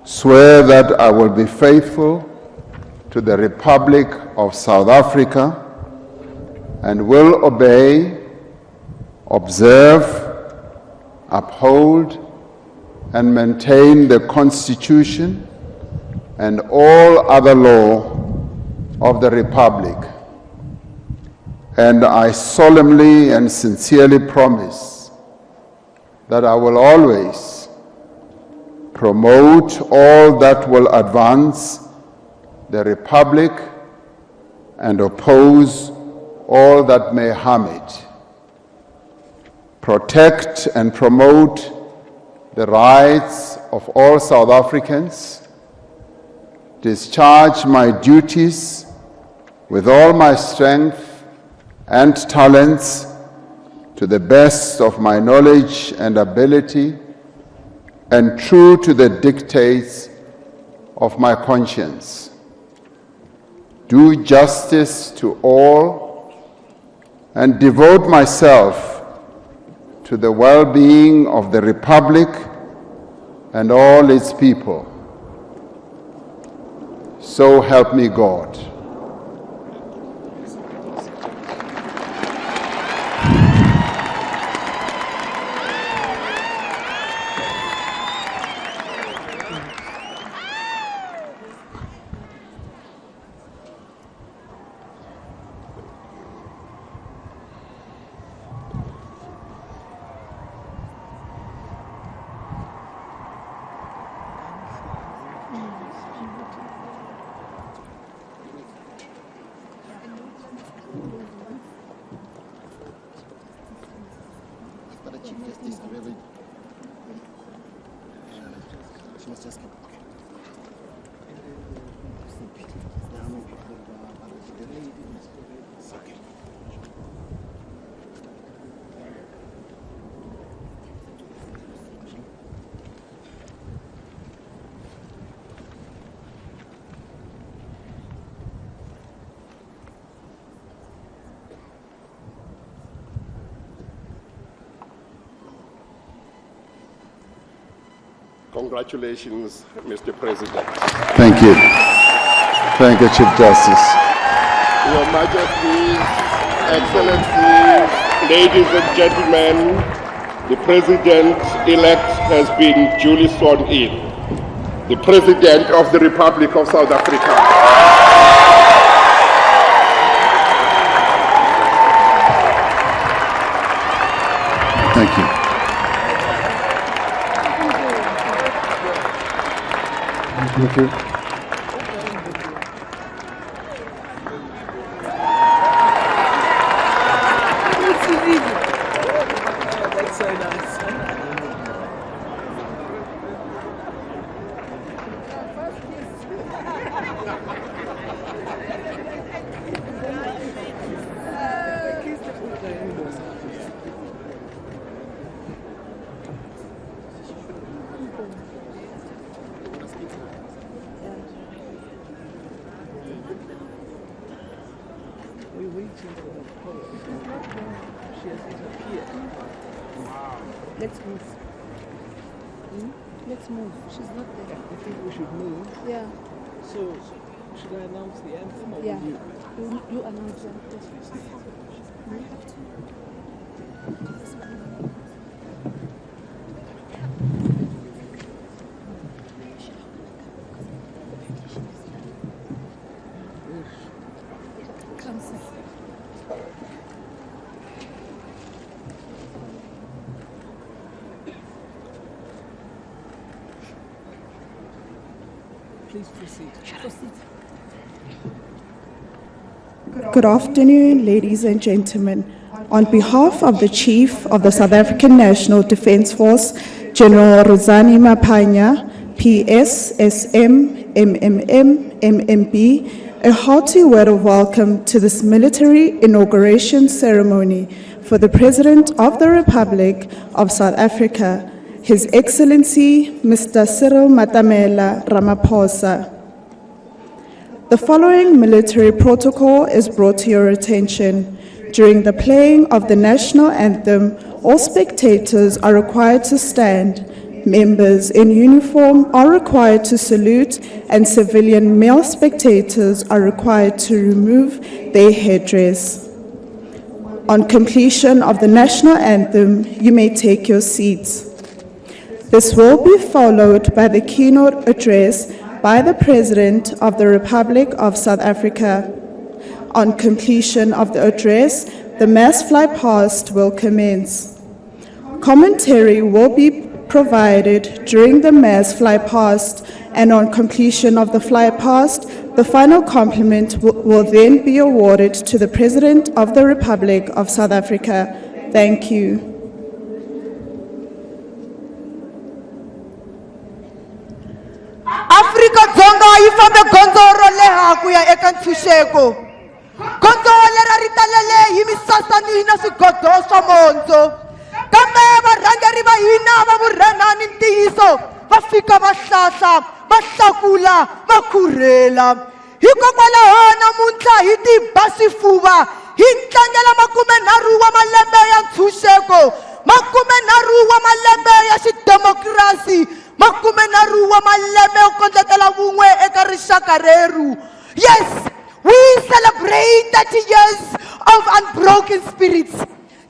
swear that I will be faithful to the Republic of South Africa and will obey, observe, uphold, and maintain the Constitution and all other law of the Republic. And I solemnly and sincerely promise that I will always promote all that will advance the Republic and oppose all that may harm it. Protect and promote the rights of all South Africans. Discharge my duties with all my strength and talents to the best of my knowledge and ability, and true to the dictates of my conscience. Do justice to all and devote myself to the well-being of the Republic and all its people. So help me God. Congratulations, Mr. President. Thank you. Thank you, Chief Justice. Your Majesty, Excellencies, ladies and gentlemen, the President-elect has been duly sworn in. The President of the Republic of South Africa. Thank you. Thank you. That's so nice. We're waiting for the poet. She's not there. She has disappeared. Wow. Let's move. Let's move. She's not there. I think we should move. Yeah. So, should I announce the anthem or will you? You announce the anthem. We have to. Please proceed. Good afternoon, ladies and gentlemen. On behalf of the Chief of the South African National Defence Force, General Ruzani Maphanya, PS, SM, MMM, MMB, a hearty word of welcome to this military inauguration ceremony for the President of the Republic of South Africa, His Excellency Mr. Cyril Ramaphosa. The following military protocol is brought to your attention. During the playing of the national anthem, all spectators are required to stand members in uniform are required to salute, and civilian male spectators are required to remove their headdress. On completion of the national anthem, you may take your seats. This will be followed by the keynote address by the President of the Republic of South Africa. On completion of the address, the mass fly past will commence. Commentary will be provided during the mass fly past, and on completion of the fly past, the final compliment will then be awarded to the President of the Republic of South Africa. Thank you. Afrika Dzonga yi fambe gondzo ro leha ku ya eka ntshunxeko. Gondzo leri ri talele hi misasani na swigodzo swa mondzo. Kambe varhangeri va hina va vurhena ni ntiyiso va fika va hlahla, va hlakula, va khurhela. Hikokwalaho namuntlha hi tiba swifuva hi tlangela 30 wa malembe ya ntshunxeko, 30 wa malembe ya xidemokirasi, 30 wa malembe yo kondletela vun'we eka rixaka reru. Yes, we celebrate 30 years of unbroken spirits,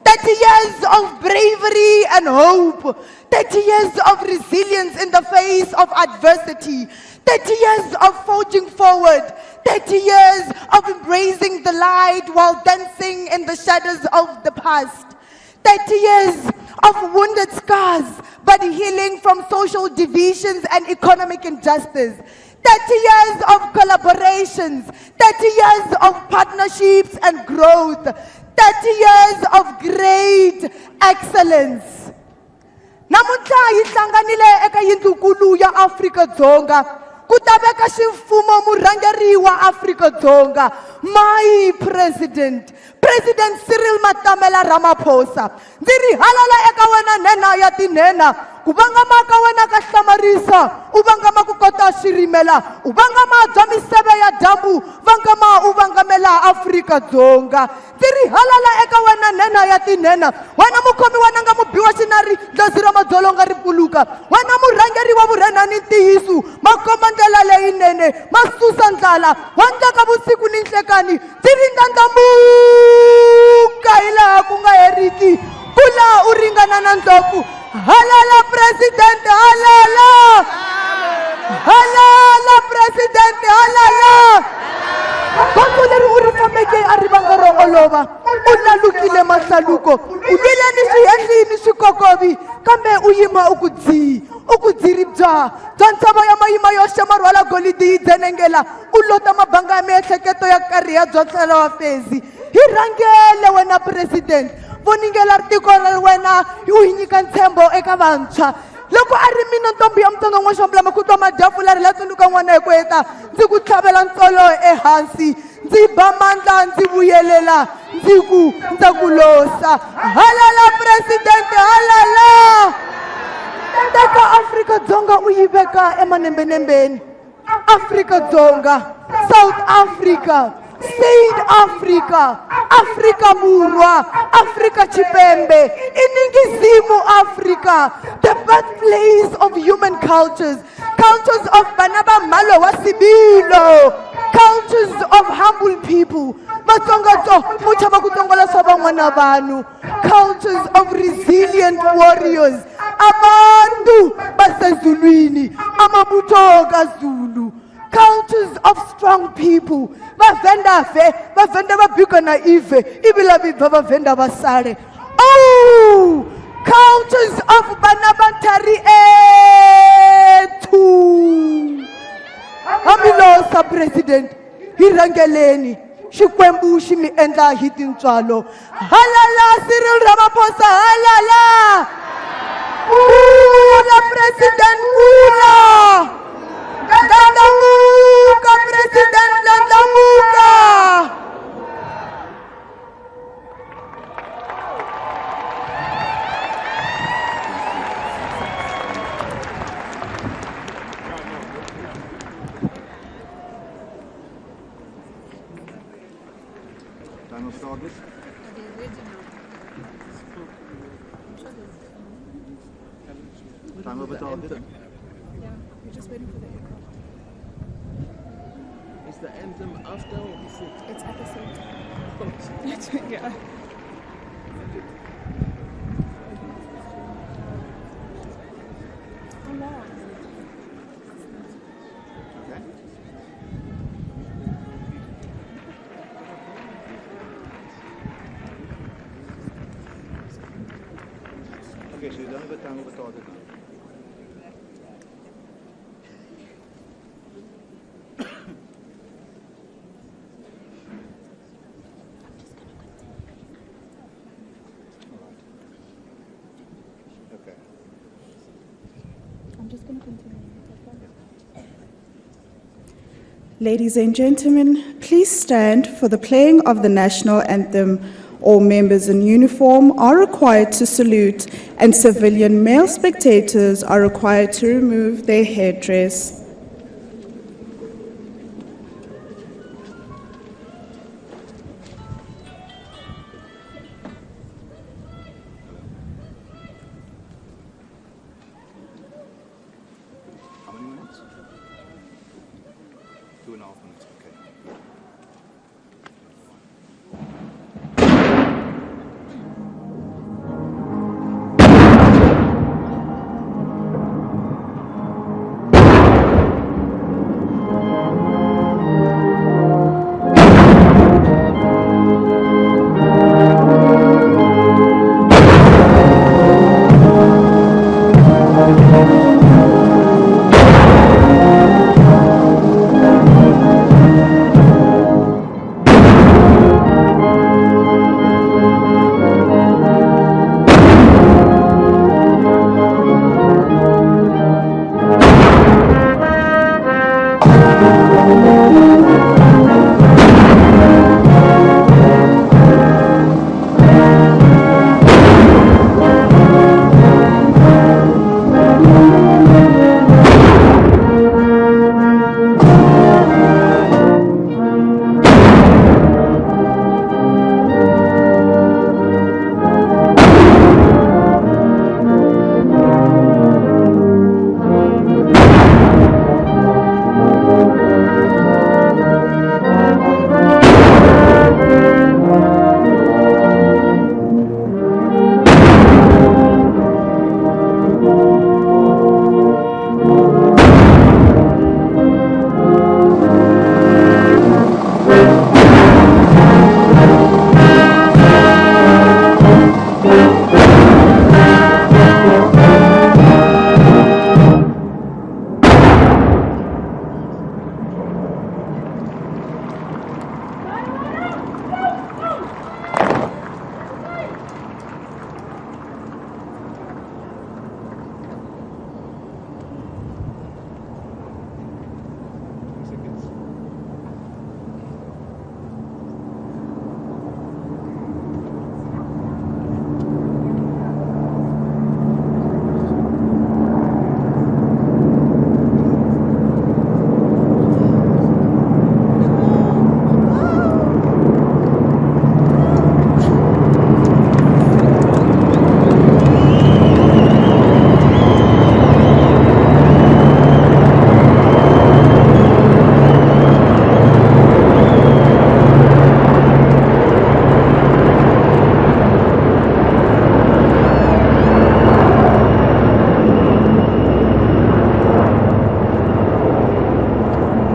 30 years of bravery and hope, 30 years of resilience in the face of adversity, 30 years of forging forward, 30 years of embracing the light while dancing in the shadows of the past, 30 years of wounded scars but healing from social divisions and economic injustice, 30 years of collaborations, 30 years of partnerships and growth, 30 years of great excellence. Namuntlha hi hlanganile eka yindlukulu ya Afrika Dzonga ku ta veka ximfumo murhangeri wa Afrika Dzonga, my President Cyril Ramaphosa. Ndzi ri halala eka wena nhenha ya tinhenha, ku vangama ka wena ka hlamarisa, u vangama ku kota xirimela, u vangama bya miseve ya dyambu, vangama u vangamela Afrika Dzonga. Ndzi ri halala eka wena nhenha ya tinhenha, wena mukhomi wa nanga mubiwa xinari ndlazi ra madzolonga ri pfuluka, wena murhangeri wa vurhena ni ntiyiso, makoma ndlela leyinene, masusa ndlala, wa ndlaka vusiku ni nhlekani, ndzi ri ndlandlamuka hi laha ku nga heriki, kula u ringana na ndlopfu. Halala President, halala! Halala President, halala! Gondzo leri u ri fambeke a ri vanga ro olova, u lalukile mahlaluko, u lwile ni swiendli ni swikokovi, kambe u yima u ku dziri bya ntshava ya mayima yo xema rhwala golidi yi dzenengela, u lota mabanga ya miehleketo ya karhi ya byotlhela wa fezi. Hi rhangele wena President, voningela tiko ra wena u hi nyika ntshembo eka vantshwa. Loko a ri mina ntombi ya mutonga n'we xambulama ku twa madyafu la ri la tsundzuka n'wana hi ku heta, ndzi ku tlhavela ntsolo ehansi, ndzi ba mandla ndzi vuyelela, ndza ku losa. Halala President, halala! Teka Afrika Dzonga u yi veka emanembenembeni. Afrika Dzonga, South Africa, Saint Africa, Afrika Murwa, Afrika Chipembe, iningizimu Africa, the birthplace of human cultures, cultures of Banaba Malo Wasibilo, cultures of humble people, cultures of resilient warriors, abantu basezulwini, amabutoga Zulu, cultures of strong people, bavenda babhika na ive, ibila bibva bavenda basare. Oh, cultures of banabantari etu. Hamilosa President, hirangeleni, xikwembu xi mi endla hi tintswalo. Halala Cyril Ramaphosa, halala! Kula President, kula! Landamuka President, landamuka! Time over anthem? Yeah, we're just waiting for the aircraft. Is the anthem after or before? It's at the same time. Yeah. Oh no. Okay. Okay, so you're done with the time of the target now. Okay. I'm just going to continue. Ladies and gentlemen, please stand for the playing of the national anthem. All members in uniform are required to salute, and civilian male spectators are required to remove their headdress. How many minutes? 2.5 minutes, okay.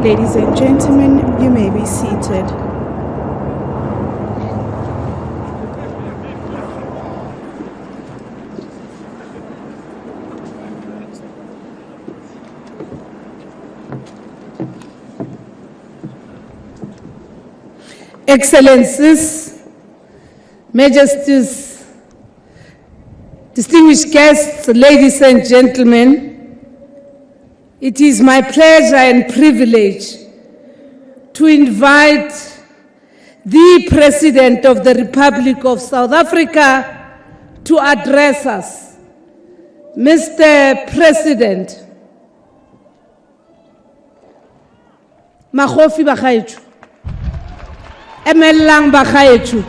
Ladies and gentlemen, you may be seated. Excellencies, Majesties, distinguished guests, ladies and gentlemen, it is my pleasure and privilege to invite the President of the Republic of South Africa to address us. Mr. President, Makgofi ba gaetsho, emellang ba gaetsho,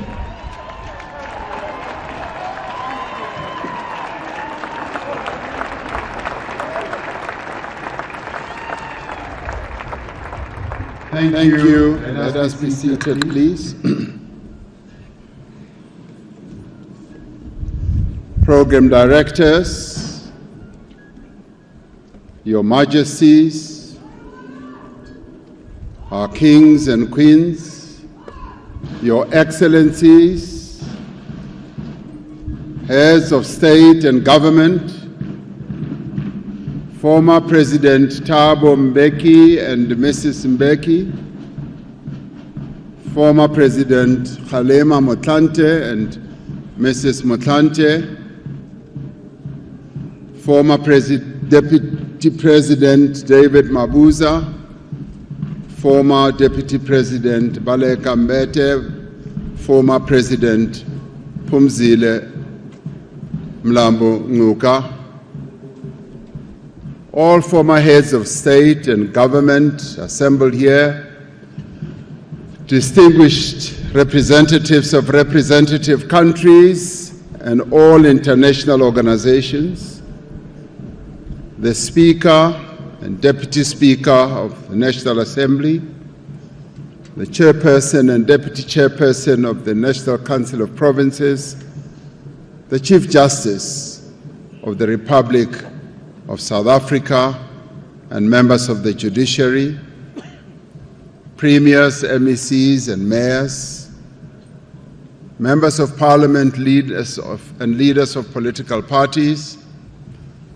Thank you. Let us be seated, please. Program directors, Your Majesties, our kings and queens, Your Excellencies, heads of state and government, former President Thabo Mbeki and Mrs. Mbeki, former President Kgalema Motlanthe and Mrs. Motlanthe, former Deputy President David Mabuza, former Deputy President Baleka Mbete, former President Phumzile Mlambo Ngcuka, all former heads of state and government assembled here, distinguished representatives of representative countries and all international organizations, the Speaker and Deputy Speaker of the National Assembly, the Chairperson and Deputy Chairperson of the National Council of Provinces, the Chief Justice of the Republic of South Africa, and members of the judiciary, premiers, MECs, and mayors, members of parliament, leaders of political parties,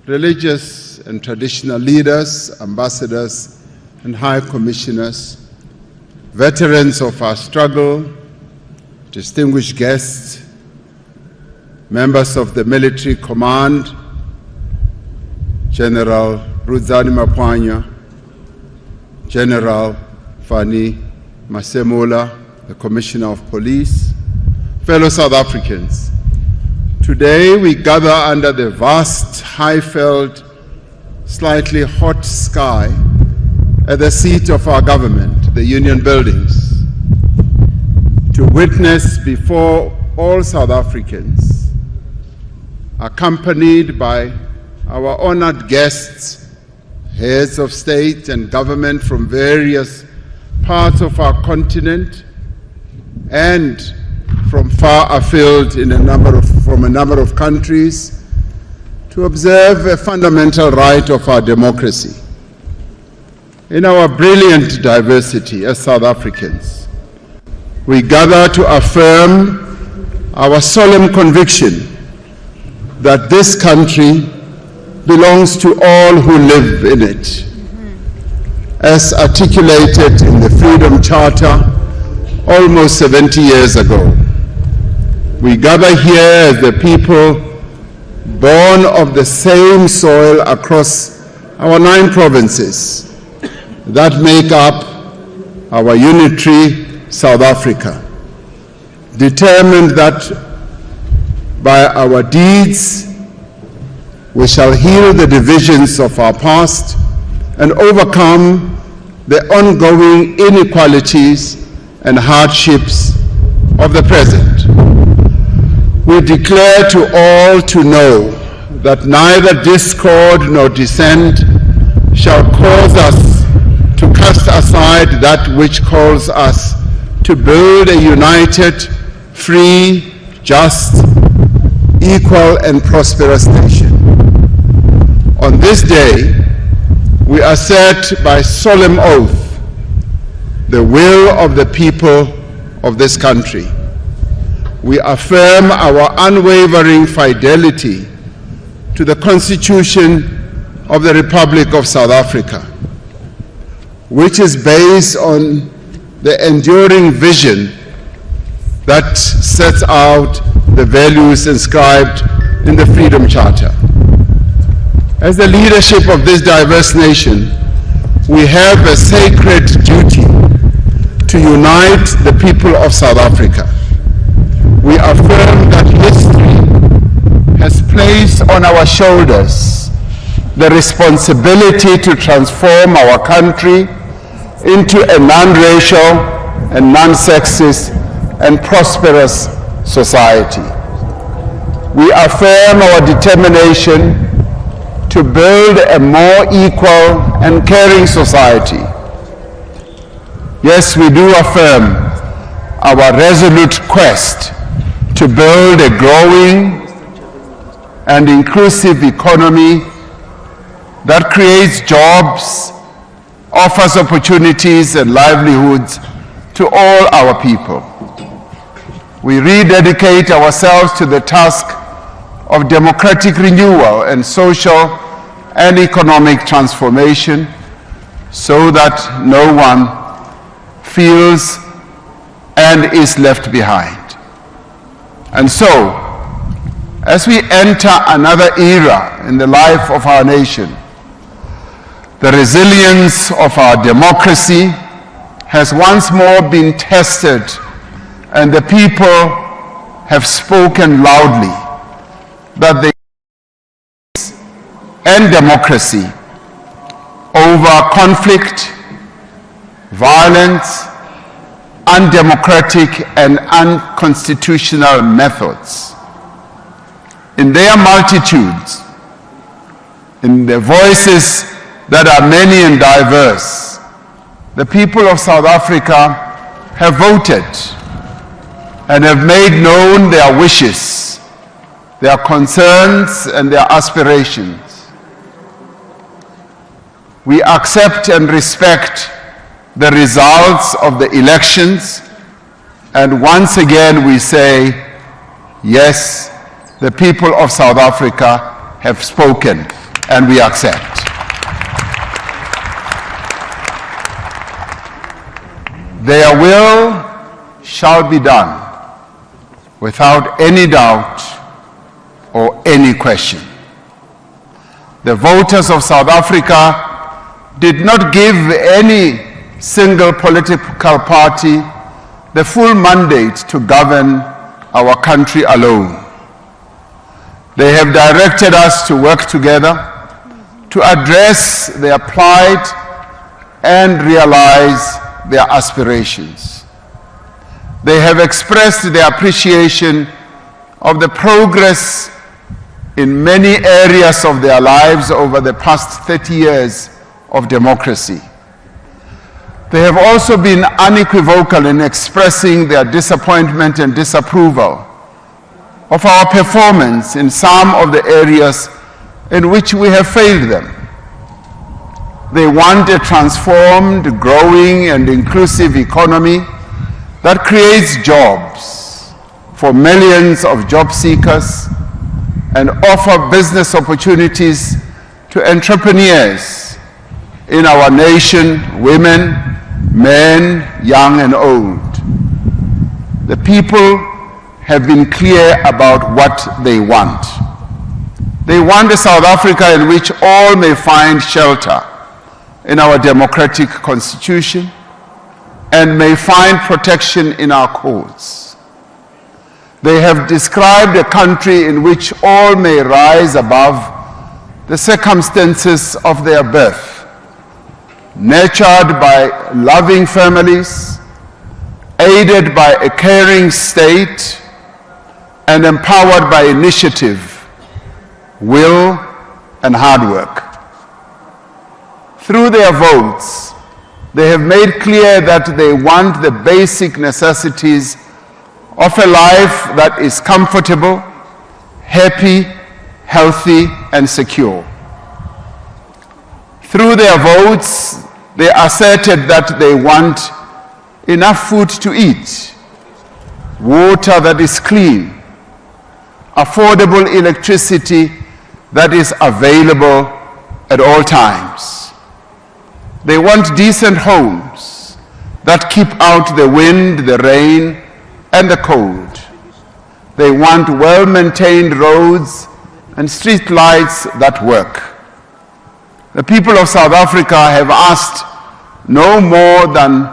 religious and traditional leaders, ambassadors, and high commissioners, veterans of our struggle, distinguished guests, members of the military command, General Ruzani Maphanya, General Fani Masemola, the Commissioner of Police, fellow South Africans. Today we gather under the vast, high-felled, slightly hot sky at the seat of our government, the Union Buildings, to witness before all South Africans, accompanied by our honored guests, heads of state and government from various parts of our continent and from far afield from a number of countries, to observe a fundamental right of our democracy. In our brilliant diversity as South Africans, we gather to affirm our solemn conviction that this country belongs to all who live in it, as articulated in the Freedom Charter almost 70 years ago. We gather here as the people born of the same soil across our 9 provinces that make up our unitary South Africa, determined that by our deeds we shall heal the divisions of our past and overcome the ongoing inequalities and hardships of the present. We declare to all to know that neither discord nor dissent shall cause us to cast aside that which calls us to build a united, free, just, equal, and prosperous nation. On this day, we assert by solemn oath the will of the people of this country. We affirm our unwavering fidelity to the Constitution of the Republic of South Africa, which is based on the enduring vision that sets out the values inscribed in the Freedom Charter. As the leadership of this diverse nation, we have a sacred duty to unite the people of South Africa. We affirm that history has placed on our shoulders the responsibility to transform our country into a non-racial and non-sexist and prosperous society. We affirm our determination to build a more equal and caring society. Yes, we do affirm our resolute quest to build a growing and inclusive economy that creates jobs, offers opportunities and livelihoods to all our people. We rededicate ourselves to the task of democratic renewal and social and economic transformation so that no one feels and is left behind. And so, as we enter another era in the life of our nation, the resilience of our democracy has once more been tested, and the people have spoken loudly that they and democracy over conflict, violence, undemocratic and unconstitutional methods. In their multitudes, in their voices that are many and diverse, the people of South Africa have voted and have made known their wishes, their concerns and their aspirations. We accept and respect the results of the elections, and once again we say, yes, the people of South Africa have spoken, and we accept. Their will shall be done without any doubt or any question. The voters of South Africa did not give any single political party the full mandate to govern our country alone. They have directed us to work together to address their plight and realize their aspirations. They have expressed their appreciation of the progress in many areas of their lives over the past 30 years of democracy. They have also been unequivocal in expressing their disappointment and disapproval of our performance in some of the areas in which we have failed them. They want a transformed, growing, and inclusive economy that creates jobs for millions of job seekers and offer business opportunities to entrepreneurs in our nation, women, men, young and old. The people have been clear about what they want. They want a South Africa in which all may find shelter in our democratic constitution and may find protection in our courts. They have described a country in which all may rise above the circumstances of their birth, nurtured by loving families, aided by a caring state, and empowered by initiative, will, and hard work. Through their votes, they have made clear that they want the basic necessities of a life that is comfortable, happy, healthy, and secure. Through their votes, they asserted that they want enough food to eat, water that is clean, affordable electricity that is available at all times. They want decent homes that keep out the wind, the rain, and the cold. They want well-maintained roads and street lights that work. The people of South Africa have asked no more than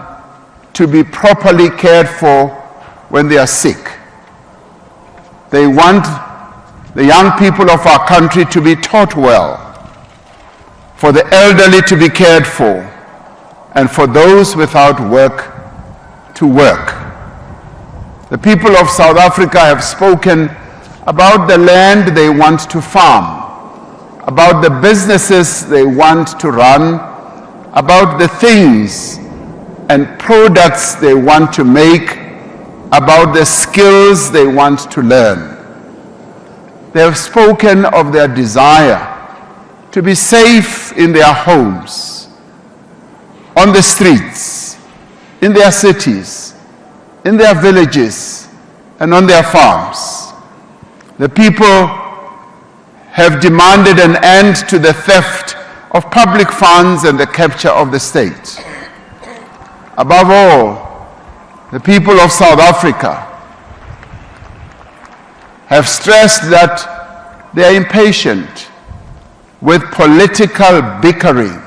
to be properly cared for when they are sick. They want the young people of our country to be taught well, for the elderly to be cared for, and for those without work to work. The people of South Africa have spoken about the land they want to farm, about the businesses they want to run, about the things and products they want to make, about the skills they want to learn. They have spoken of their desire to be safe in their homes, on the streets, in their cities, in their villages, and on their farms. The people have demanded an end to the theft of public funds and the capture of the state. Above all, the people of South Africa have stressed that they are impatient with political bickering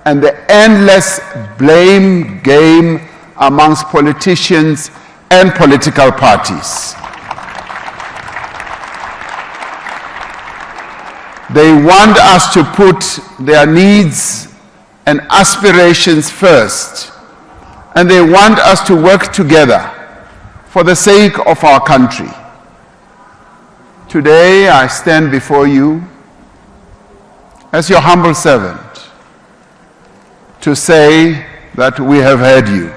and the endless blame game amongst politicians and political parties. They want us to put their needs and aspirations first, and they want us to work together for the sake of our country. Today, I stand before you as your humble servant to say that we have heard you.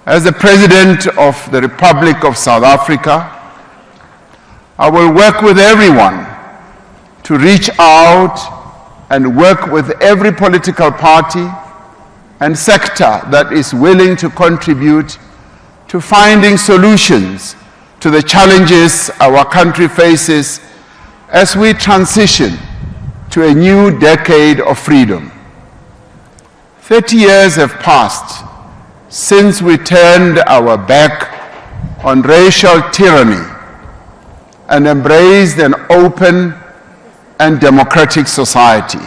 As the President of the Republic of South Africa, I will work with everyone to reach out and work with every political party and sector that is willing to contribute to finding solutions to the challenges our country faces as we transition to a new decade of freedom. 30 years have passed since we turned our back on racial tyranny and embraced an open and democratic society.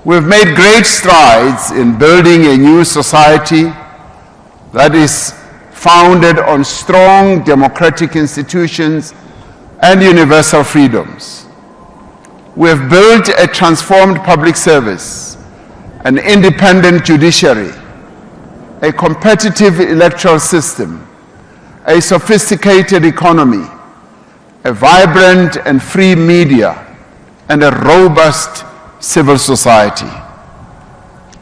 We've made great strides in building a new society that is founded on strong democratic institutions and universal freedoms. We have built a transformed public service, an independent judiciary, a competitive electoral system, a sophisticated economy, a vibrant and free media, and a robust civil society.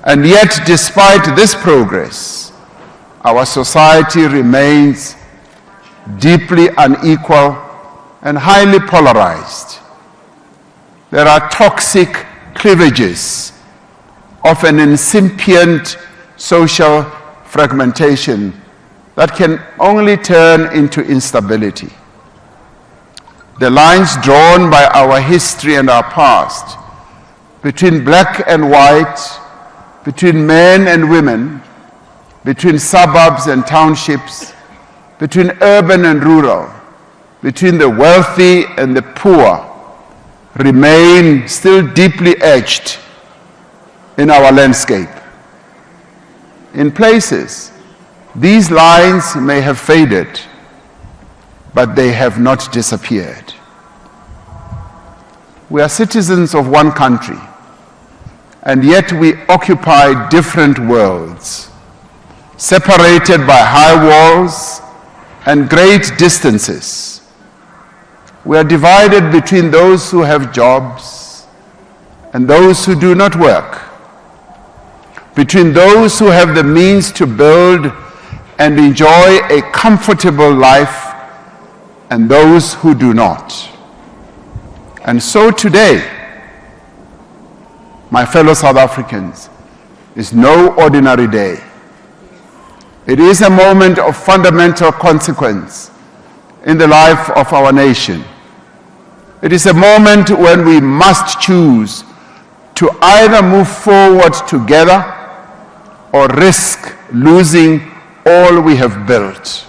And yet, despite this progress, our society remains deeply unequal and highly polarized. There are toxic cleavages of an incipient social fragmentation that can only turn into instability. The lines drawn by our history and our past between black and white, between men and women, between suburbs and townships, between urban and rural, between the wealthy and the poor, remain still deeply etched in our landscape. In places, these lines may have faded, but they have not disappeared. We are citizens of one country, and yet we occupy different worlds, separated by high walls and great distances. We are divided between those who have jobs and those who do not work, between those who have the means to build and enjoy a comfortable life and those who do not. And so today, my fellow South Africans, is no ordinary day. It is a moment of fundamental consequence in the life of our nation. It is a moment when we must choose to either move forward together or risk losing all we have built.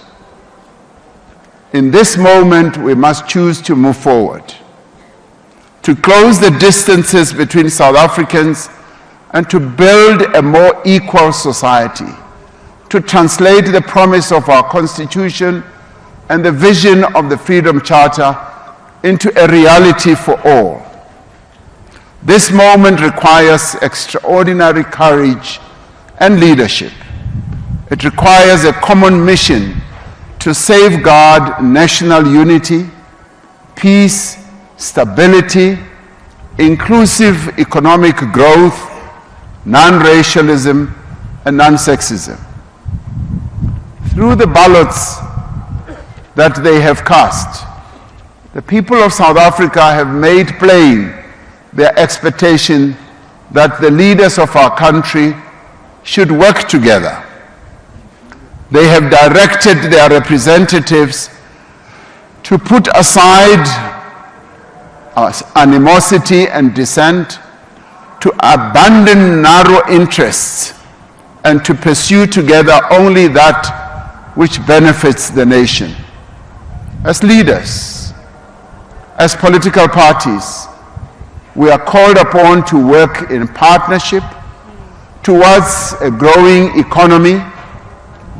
In this moment, we must choose to move forward, to close the distances between South Africans and to build a more equal society, to translate the promise of our Constitution and the vision of the Freedom Charter into a reality for all. This moment requires extraordinary courage and leadership. It requires a common mission to safeguard national unity, peace, stability, inclusive economic growth, non-racialism, and non-sexism. Through the ballots that they have cast, the people of South Africa have made plain their expectation that the leaders of our country should work together. They have directed their representatives to put aside animosity and dissent, to abandon narrow interests, and to pursue together only that which benefits the nation. As leaders, as political parties, we are called upon to work in partnership towards a growing economy,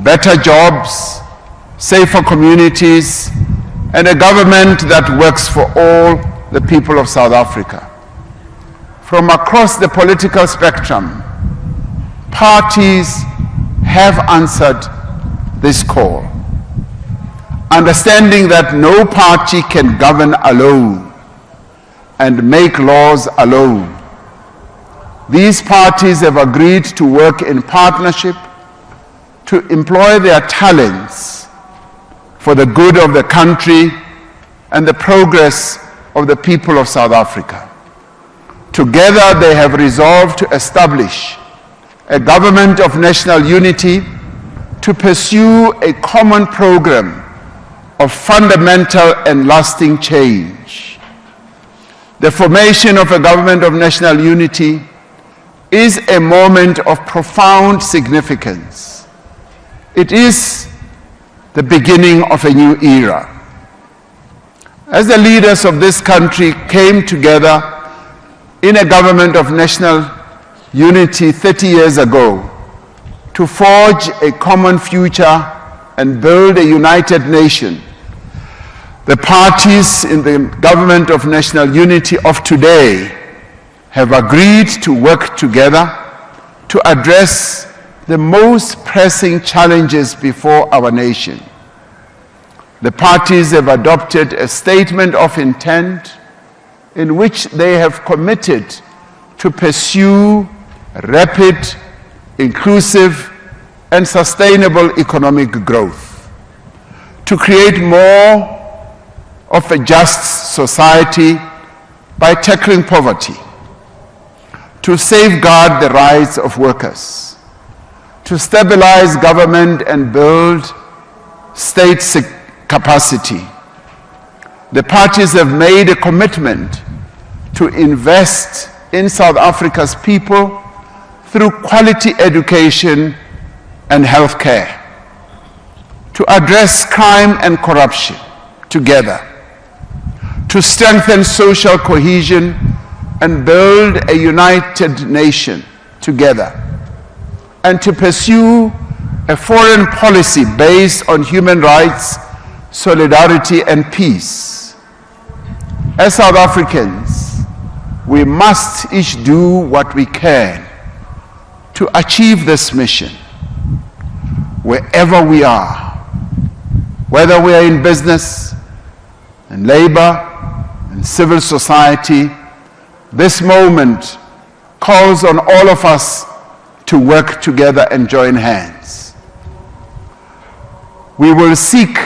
better jobs, safer communities, and a government that works for all the people of South Africa. From across the political spectrum, parties have answered this call, understanding that no party can govern alone and make laws alone. These parties have agreed to work in partnership to employ their talents for the good of the country and the progress of the people of South Africa. Together, they have resolved to establish a government of national unity to pursue a common program of fundamental and lasting change. The formation of a government of national unity is a moment of profound significance. It is the beginning of a new era. As the leaders of this country came together in a government of national unity 30 years ago to forge a common future and build a united nation, the parties in the government of national unity of today have agreed to work together to address the most pressing challenges before our nation. The parties have adopted a statement of intent in which they have committed to pursue rapid, inclusive, and sustainable economic growth, to create more of a just society by tackling poverty, to safeguard the rights of workers, to stabilize government and build state capacity. The parties have made a commitment to invest in South Africa's people through quality education and health care, to address crime and corruption together, to strengthen social cohesion and build a united nation together, and to pursue a foreign policy based on human rights, solidarity, and peace. As South Africans, we must each do what we can to achieve this mission, wherever we are, whether we are in business, in labor, in civil society. This moment calls on all of us to work together and join hands. We will seek,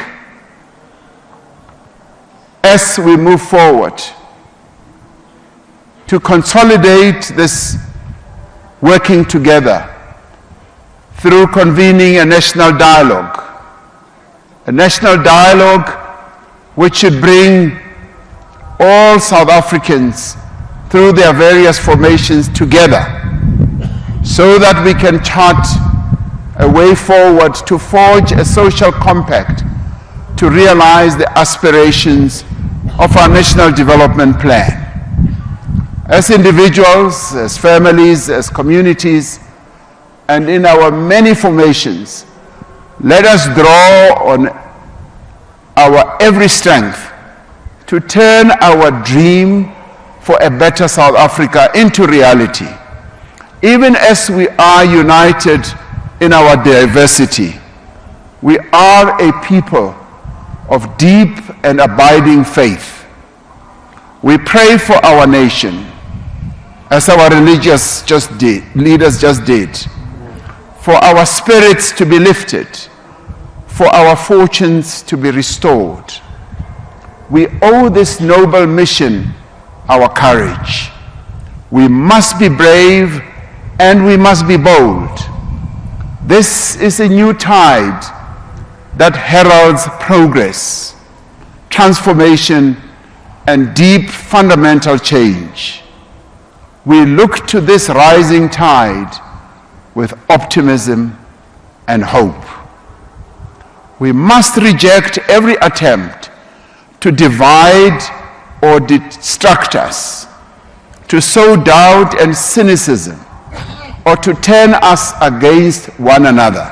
as we move forward, to consolidate this working together through convening a national dialogue which should bring all South Africans through their various formations together so that we can chart a way forward to forge a social compact to realize the aspirations of our national development plan. As individuals, as families, as communities, and in our many formations, let us draw on our every strength to turn our dream for a better South Africa into reality. Even as we are united in our diversity, we are a people of deep and abiding faith. We pray for our nation, as our religious leaders just did, for our spirits to be lifted, for our fortunes to be restored. We owe this noble mission our courage. We must be brave and we must be bold. This is a new tide that heralds progress, transformation, and deep fundamental change. We look to this rising tide with optimism and hope. We must reject every attempt to divide or distract us, to sow doubt and cynicism, or to turn us against one another.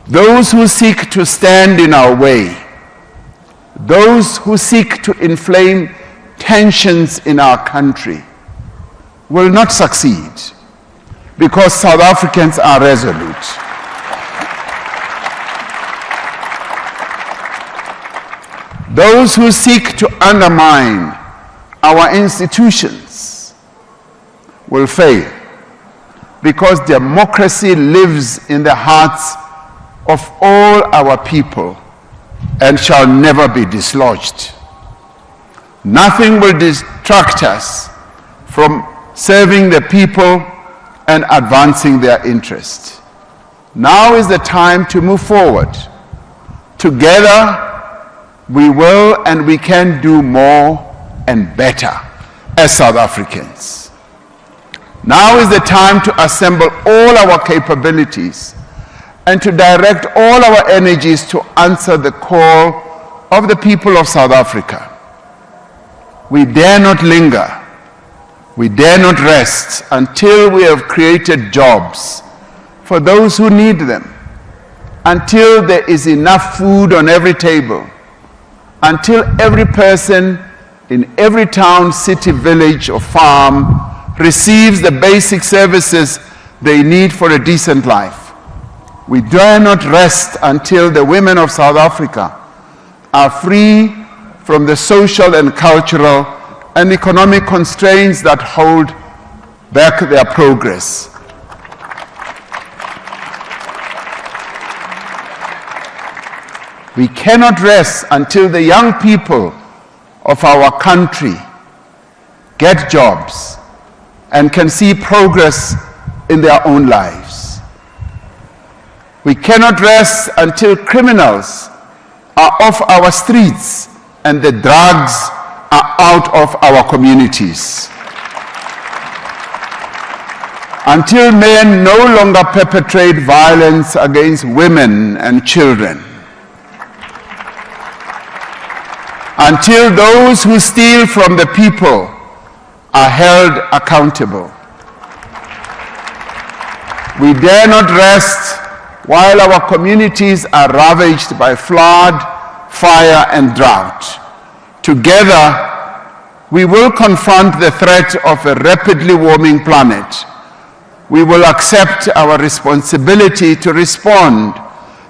Those who seek to stand in our way, those who seek to inflame tensions in our country, will not succeed, because South Africans are resolute. Those who seek to undermine our institutions will fail, because democracy lives in the hearts of all our people and shall never be dislodged. Nothing will distract us from serving the people and advancing their interests. Now is the time to move forward. Together, we will and we can do more and better as South Africans. Now is the time to assemble all our capabilities and to direct all our energies to answer the call of the people of South Africa. We dare not linger. We dare not rest until we have created jobs for those who need them, until there is enough food on every table, until every person in every town, city, village, or farm receives the basic services they need for a decent life. We dare not rest until the women of South Africa are free from the social and cultural and economic constraints that hold back their progress. We cannot rest until the young people of our country get jobs and can see progress in their own lives. We cannot rest until criminals are off our streets and the drugs are out of our communities. Until men no longer perpetrate violence against women and children. Until those who steal from the people are held accountable. We dare not rest while our communities are ravaged by flood, fire, and drought. Together, we will confront the threat of a rapidly warming planet. We will accept our responsibility to respond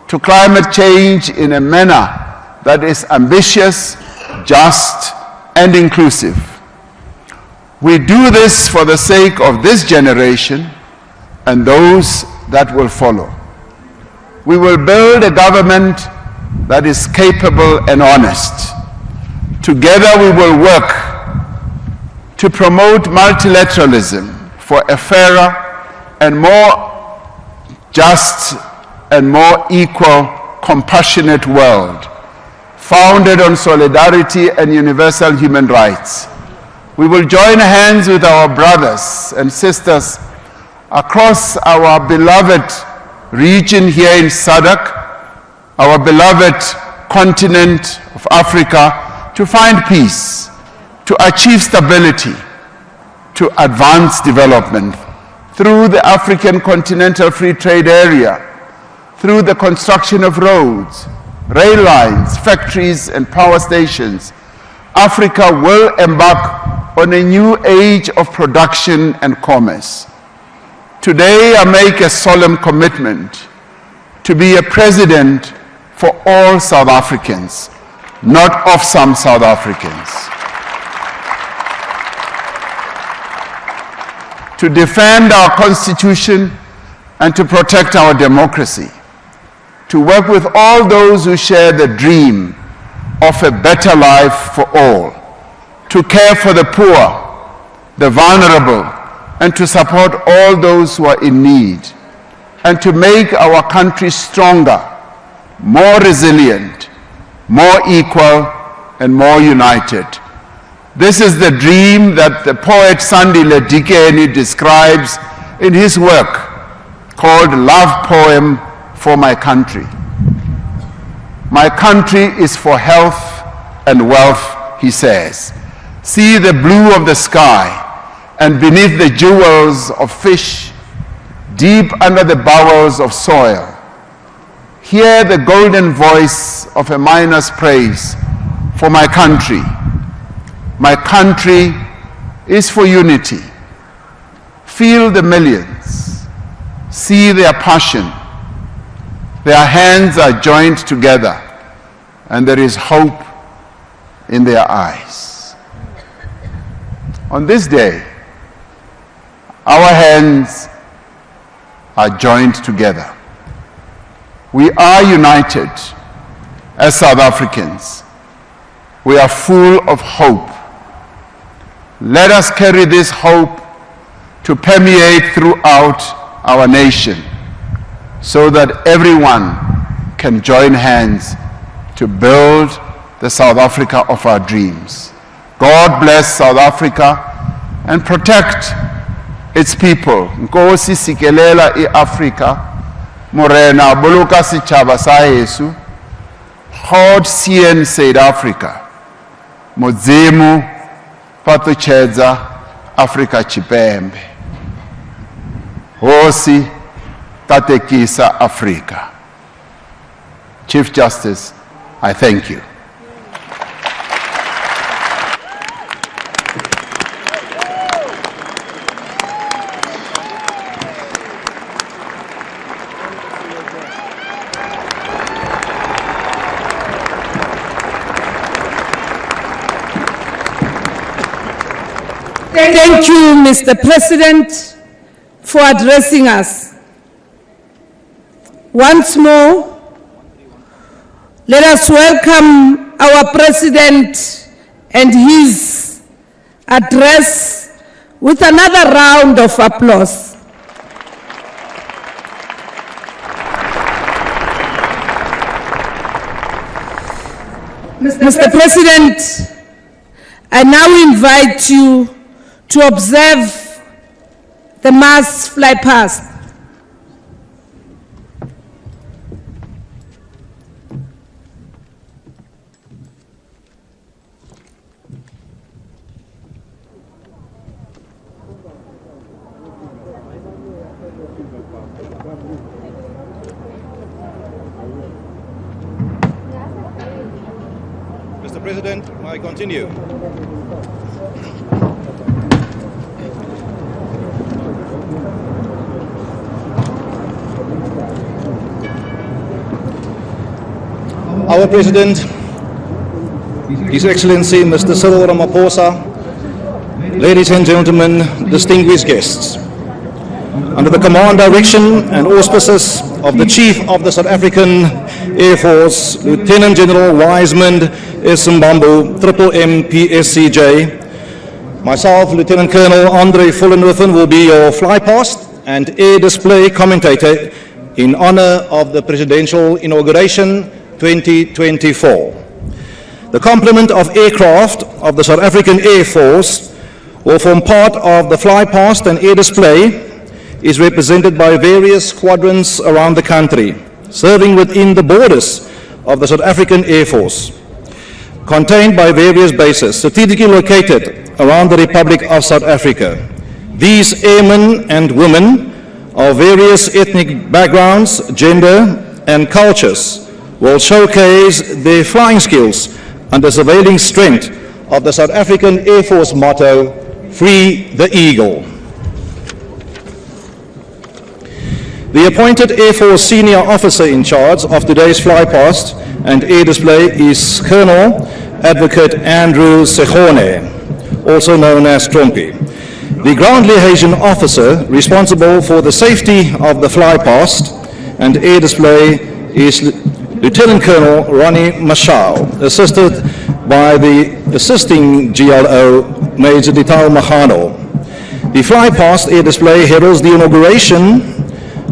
to climate change in a manner that is ambitious, just, and inclusive. We do this for the sake of this generation and those that will follow. We will build a government that is capable and honest. Together we will work to promote multilateralism for a fairer and more just and more equal, compassionate world, founded on solidarity and universal human rights. We will join hands with our brothers and sisters across our beloved region here in SADC, our beloved continent of Africa, to find peace, to achieve stability, to advance development through the African Continental Free Trade Area, through the construction of roads, rail lines, factories, and power stations. Africa will embark on a new age of production and commerce. Today, I make a solemn commitment to be a president for all South Africans, not of some South Africans. To defend our Constitution and to protect our democracy, to work with all those who share the dream of a better life for all, to care for the poor, the vulnerable, and to support all those who are in need, and to make our country stronger, more resilient, more equal, and more united. This is the dream that the poet Sandy Ledikeni describes in his work called Love Poem for My Country. My country is for health and wealth, he says. See the blue of the sky, and beneath the jewels of fish, deep under the bowels of soil, hear the golden voice of a miner's praise for my country. My country is for unity. Feel the millions. See their passion. Their hands are joined together, and there is hope in their eyes. On this day, our hands are joined together. We are united as South Africans. We are full of hope. Let us carry this hope to permeate throughout our nation so that everyone can join hands to build the South Africa of our dreams. God bless South Africa and protect its people. Nkosi sikelela i-Afrika, morena buluka sichaba sa Yesu, God sien South Africa, Mudzimu patuchedza Afrika Chipembe. Hosi tatekisa Afrika. Chief Justice, I thank you. Thank you, Mr. President, for addressing us. Once more, let us welcome our President and his address with another round of applause. Mr. President, I now invite you to observe the mass fly past. Mr. President, may I continue? Our President, His Excellency Mr. Cyril Ramaphosa, ladies and gentlemen, distinguished guests. Under the command, direction and auspices of the Chief of the South African Air Force, Lieutenant General Wiseman Esimbambo, Triple MPSCJ, myself, Lieutenant Colonel Andre Vollenhoven, will be your fly past and air display commentator in honor of the Presidential Inauguration 2024. The complement of aircraft of the South African Air Force will form part of the fly past and air display is represented by various squadrons around the country, serving within the borders of the South African Air Force, contained by various bases strategically located around the Republic of South Africa. These airmen and women of various ethnic backgrounds, gender, and cultures will showcase their flying skills under surveilling strength of the South African Air Force motto, "Free the Eagle." The appointed Air Force senior officer in charge of today's flypast and air display is Colonel Advocate Andrew Segone, also known as Trumpy. The ground liaison officer responsible for the safety of the flypast and air display is Lieutenant Colonel Ronnie Mashao, assisted by the assisting GLO Major Dital Mahano. The flypast air display heralds the inauguration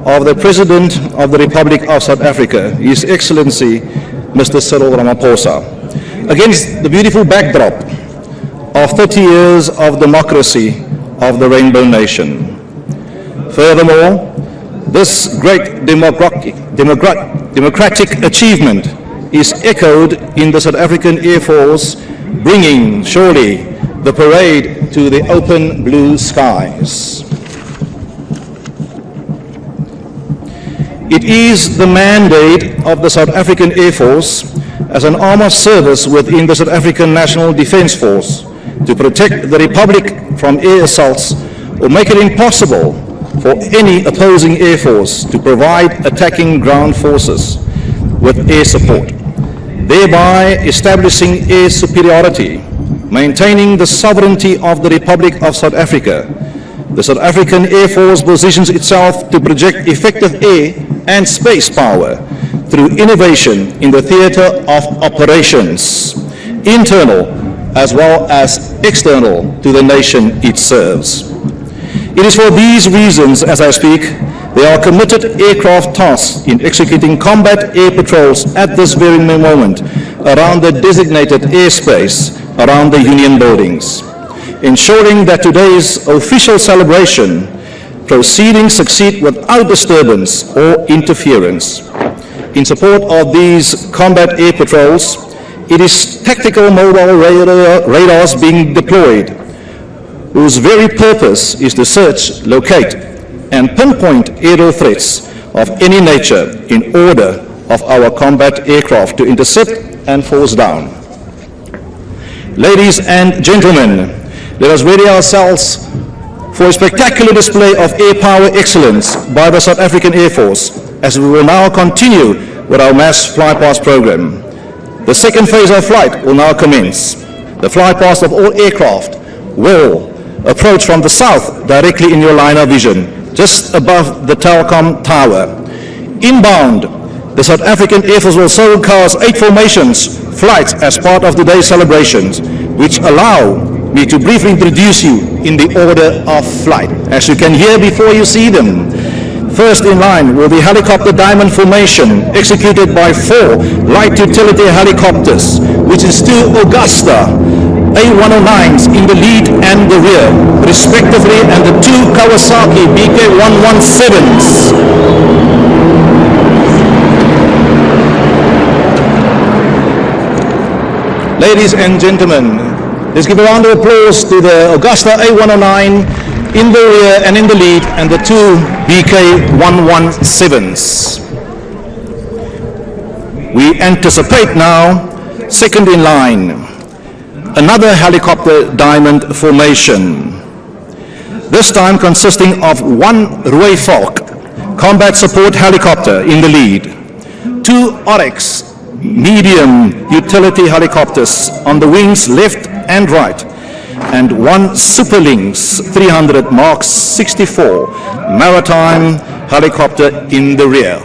of the President of the Republic of South Africa, His Excellency Mr. Cyril Ramaphosa, against the beautiful backdrop of 30 years of democracy of the Rainbow Nation. Furthermore, this great democratic achievement is echoed in the South African Air Force, bringing surely the parade to the open blue skies. It is the mandate of the South African Air Force as an arm of service within the South African National Defence Force to protect the Republic from air assaults or make it impossible for any opposing air force to provide attacking ground forces with air support, thereby establishing air superiority, maintaining the sovereignty of the Republic of South Africa. The South African Air Force positions itself to project effective air and space power through innovation in the theatre of operations, internal as well as external to the nation it serves. It is for these reasons, as I speak, there are committed aircraft tasks in executing combat air patrols at this very moment around the designated airspace around the Union buildings, ensuring that today's official celebration proceedings succeed without disturbance or interference. In support of these combat air patrols, it is tactical mobile radars being deployed, whose very purpose is to search, locate, and pinpoint aerial threats of any nature in order of our combat aircraft to intercept and force down. Ladies and gentlemen, let us ready ourselves for a spectacular display of air power excellence by the South African Air Force as we will now continue with our mass flypast program. The second phase of flight will now commence. The flypast of all aircraft will approach from the south directly in your line of vision, just above the Telkom Tower. Inbound, the South African Air Force will so cast 8 formations flights as part of today's celebrations, which allow me to briefly introduce you in the order of flight, as you can hear before you see them. First in line will be helicopter diamond formation, executed by 4 light utility helicopters, which is 2 Augusta A109s in the lead and the rear, respectively, and the 2 Kawasaki BK117s. Ladies and gentlemen, let's give a round of applause to the Augusta A109 in the rear and in the lead, and the 2 BK117s. We anticipate now, second in line, another helicopter diamond formation, this time consisting of 1 Roy Falk combat support helicopter in the lead, 2 Oryx medium utility helicopters on the wings left and right, and 1 Super Lynx 300 Mark 64 maritime helicopter in the rear.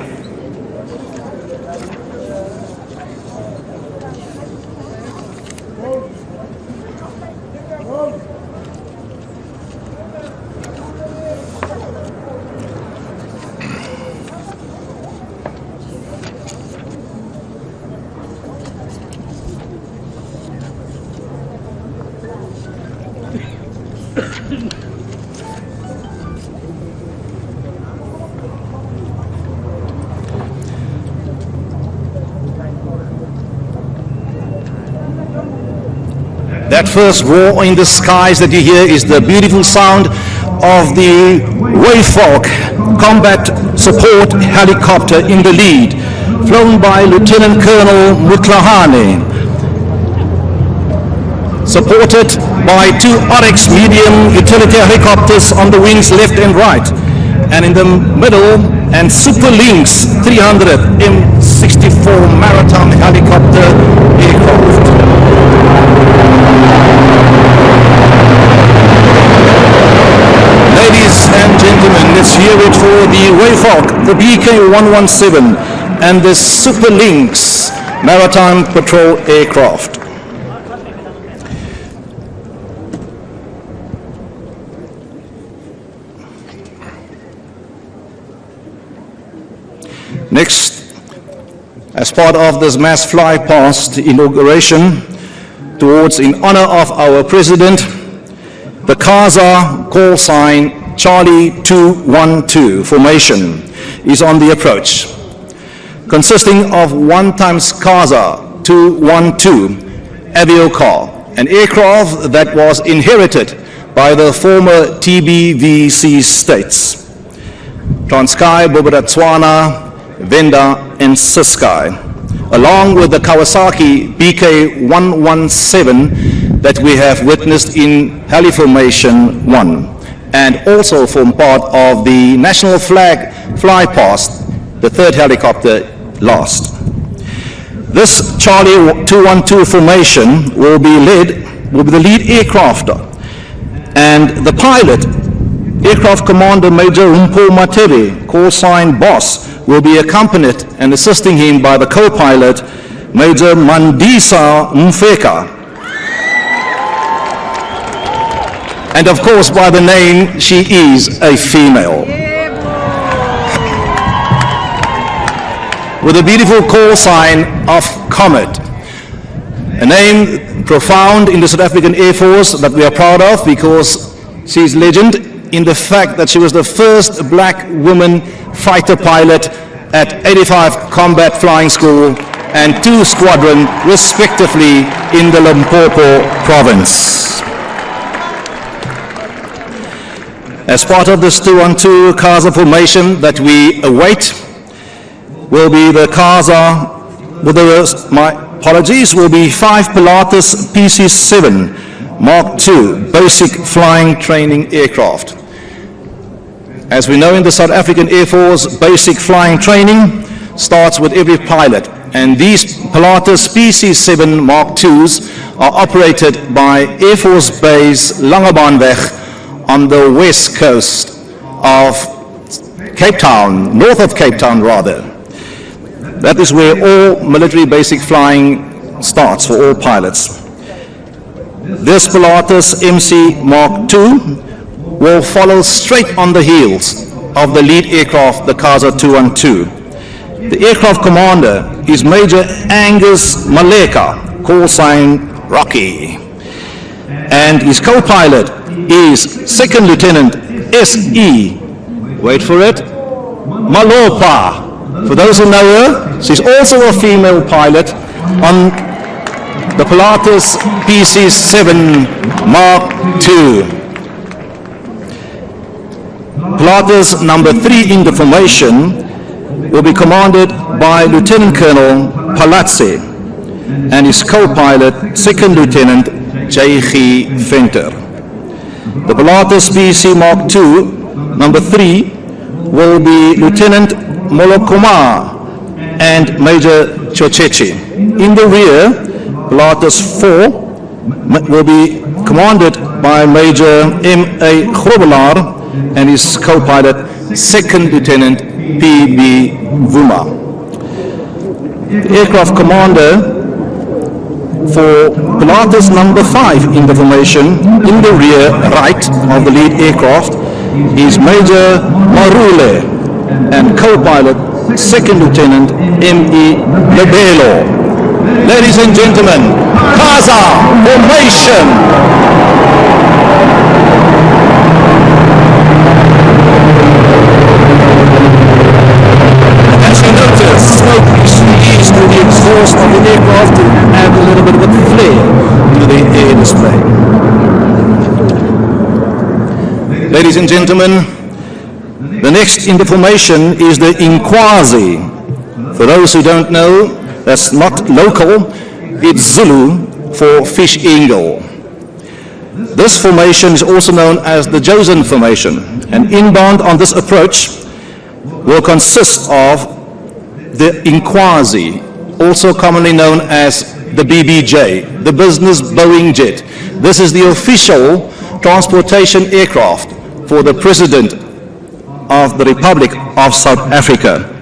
That first roar in the skies that you hear is the beautiful sound of the Wayfalk combat support helicopter in the lead, flown by Lieutenant Colonel Mutlahane, supported by 2 Oryx medium utility helicopters on the wings left and right, and in the middle, and Super Lynx 300 M64 maritime helicopter aircraft. Let's hear it for the Wayfalk, the BK-117, and the Super Lynx Maritime Patrol aircraft. Next, as part of this mass fly past inauguration towards in honor of our president, the CASA call sign Charlie 212 formation is on the approach, consisting of 1 times CASA 212 Aviocar, an aircraft that was inherited by the former TBVC states, Transkei, Botswana, Venda, and Ciskei, along with the Kawasaki BK-117 that we have witnessed in Heli Formation 1, and also form part of the national flag fly past, the 3rd helicopter last. This Charlie 212 formation will be the lead aircrafter, and the pilot, Aircraft Commander Major Humpo Matebe, call sign Boss, will be accompanied and assisting him by the co-pilot, Major Mandisa Mfeka. And of course, by the name, she is a female. With a beautiful call sign of Comet, a name profound in the South African Air Force that we are proud of because she's legend in the fact that she was the first black woman fighter pilot at 85 Combat Flying School and 2 Squadron, respectively, in the Limpopo province. As part of this 212 CASA formation that we await, will be the CASA, will be 5 Pilatus PC-7 Mark II basic flying training aircraft. As we know, in the South African Air Force, basic flying training starts with every pilot, and these Pilatus PC-7 Mark IIs are operated by Air Force Base Langebaanweg on the west coast of Cape Town, north of Cape Town rather. That is where all military basic flying starts for all pilots. This Pilatus MC Mark II will follow straight on the heels of the lead aircraft, the CASA 212. The aircraft commander is Major Angus Maleka, call sign Rocky. And his co-pilot is Second Lieutenant S.E., wait for it, Malopa. For those who know her, she's also a female pilot on the Pilatus PC-7 Mark II. Pilatus number 3 in the formation will be commanded by Lieutenant Colonel Palazzi and his co-pilot, Second Lieutenant J.G. Venter. The Pilatus PC Mark II number 3 will be Lieutenant Molokoma and Major Chochechi. In the rear, Pilatus 4 will be commanded by Major M.A. Grobelaar and his co-pilot, Second Lieutenant P.B. Vuma. The aircraft commander for Pilatus number 5 in the formation, in the rear right of the lead aircraft, is Major Marule and co-pilot, Second Lieutenant M.E. Lebelo. Ladies and gentlemen, CASA formation. As you notice, smoke is released through the exhaust of the aircraft to add a little bit of a flair to the air display. Ladies and gentlemen, the next in the formation is the Inkwazi. For those who don't know, that's not local, it's Zulu for fish eagle. This formation is also known as the Josen formation, and inbound on this approach will consist of the Inkwazi, also commonly known as the BBJ, the business Boeing jet. This is the official transportation aircraft for the President of the Republic of South Africa.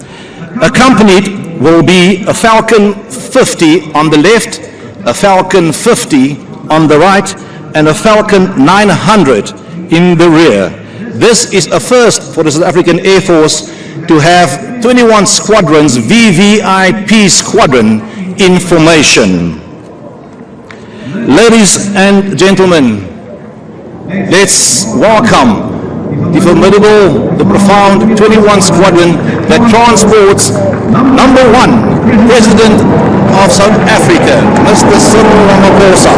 Accompanied will be a Falcon 50 on the left, a Falcon 50 on the right, and a Falcon 900 in the rear. This is a first for the South African Air Force to have 21 squadrons, VVIP squadron, in formation. Ladies and gentlemen, let's welcome the formidable, the profound 21 squadron that transports number 1 President of South Africa, Mr. Cyril Ramaphosa.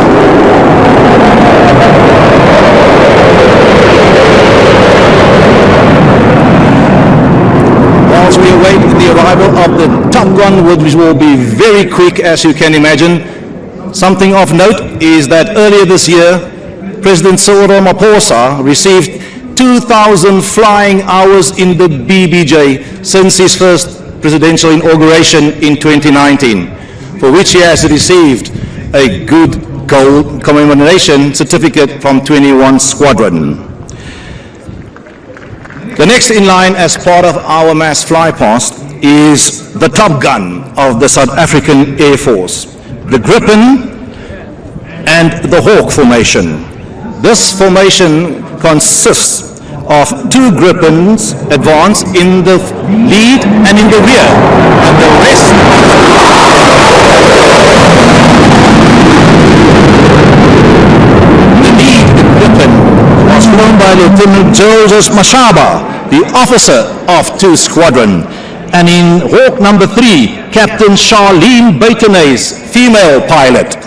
Whilst we await the arrival of the Top Gun, which will be very quick, as you can imagine, something of note is that earlier this year, President Cyril Ramaphosa received 2,000 flying hours in the BBJ since his first presidential inauguration in 2019, for which he has received a good gold commemoration certificate from 21 Squadron. The next in line as part of our mass flypast is the Top Gun of the South African Air Force, the Gripen and the Hawk formation. This formation consists of 2 Gripens advance in the lead and in the rear, and the rest. The lead Gripen was flown by Lieutenant Joseph Mashaba, the officer of 2 Squadron, and in Hawk number 3, Captain Charlene Batenays, female pilot.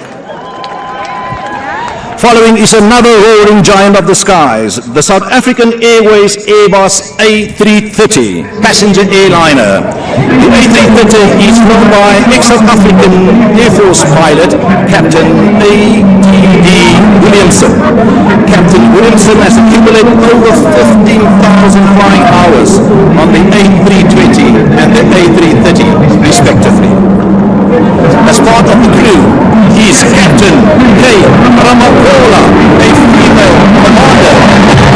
Following is another roaring giant of the skies, the South African Airways Airbus A330 passenger airliner. The A330 is flown by ex-South African Air Force pilot Captain A.T.D. Williamson. Captain Williamson has accumulated over 15,000 flying hours on the A320 and the A330 respectively. As part of the crew, he is Captain K. Ramaphosa, a female commander,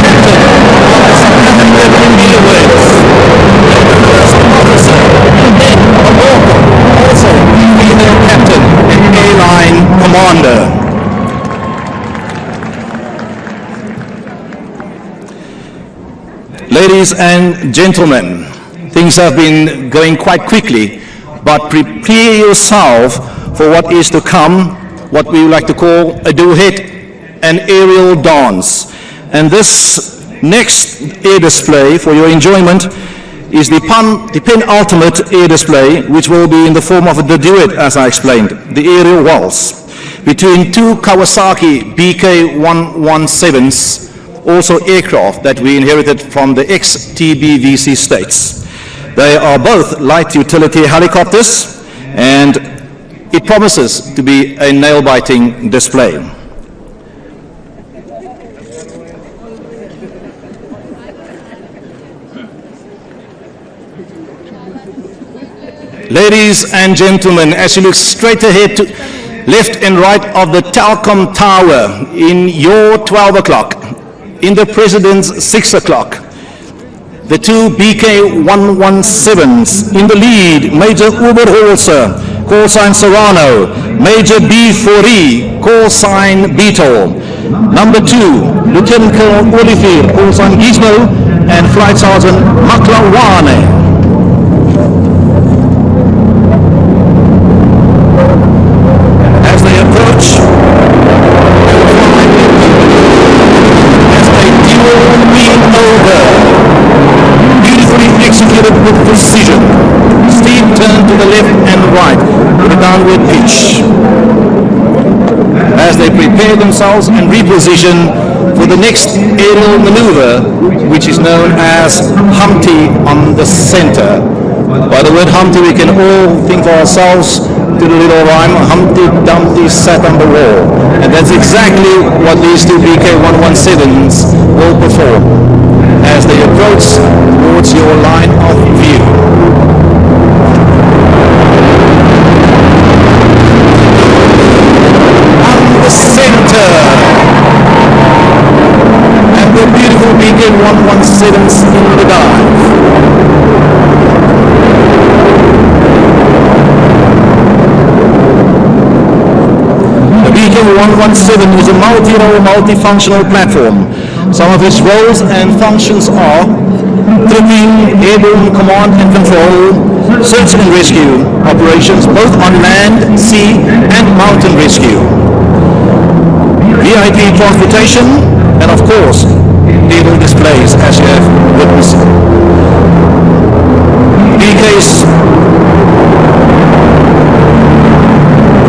Captain of the South African Airways. The first officer, Ned Amoko, also a female captain and airline commander. Ladies and gentlemen, things have been going quite quickly, but prepare yourself for what is to come, what we would like to call a duet, an aerial dance. And this next air display, for your enjoyment, is the penultimate air display, which will be in the form of the duet, as I explained, the aerial waltz, between 2 Kawasaki BK-117s, also aircraft that we inherited from the ex-TBVC states. They are both light utility helicopters, and it promises to be a nail-biting display. Ladies and gentlemen, as you look straight ahead to left and right of the Telkom Tower in your 12 o'clock, in the President's 6 o'clock, the 2 BK-117s in the lead, Major Oberholzer, call sign Serrano, Major B4E, call sign Beetle, number 2, Lieutenant Colonel Olivier, call sign Gizmo, and Flight Sergeant Maklawane. As they approach, as they dual wing over, beautifully executed with precision. Steep turn to the left and right with a downward pitch. As they prepare themselves and reposition for the next aerial maneuver, which is known as Humpty on the center. By the word Humpty, we can all think for ourselves to the little rhyme, Humpty Dumpty sat on the wall. And that's exactly what these 2 BK-117s will perform as they approach towards your line of view. On the center, and the beautiful BK-117s in the dive. The BK-117 is a multi-role, multifunctional platform. Some of its roles and functions are tripping, airborne command and control, search and rescue operations, both on land, sea, and mountain rescue, VIP transportation, and of course, naval displays, as you have witnessed. BKs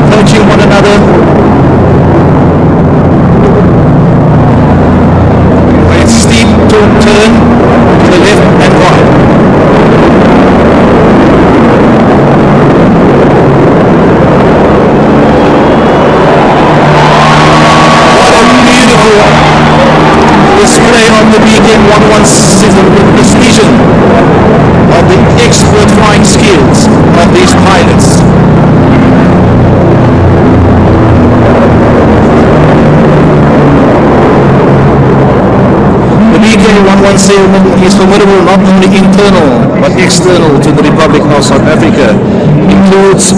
approaching one another. A steep turn to the left and right. What a beautiful display of the BK-117 with precision of the expert flying skills of these pilots. The BK-117 is formidable not only internal but external to the Republic of South Africa. Includes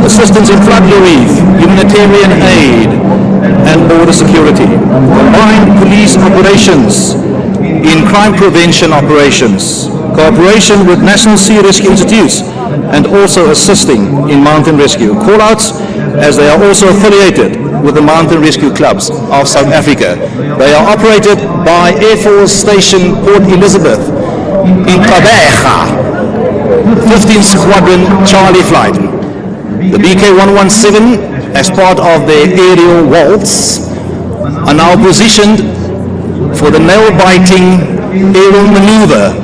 assistance in flood relief, humanitarian aid, and border security. Combined police operations in crime prevention operations, cooperation with National Sea Rescue Institutes, and also assisting in mountain rescue. Call-outs, as they are also affiliated with the Mountain Rescue Clubs of South Africa. They are operated by Air Force Station Port Elizabeth in Kabeja, 15th Squadron Charlie Flight. The BK-117, as part of their aerial waltz, are now positioned for the nail-biting aerial maneuver.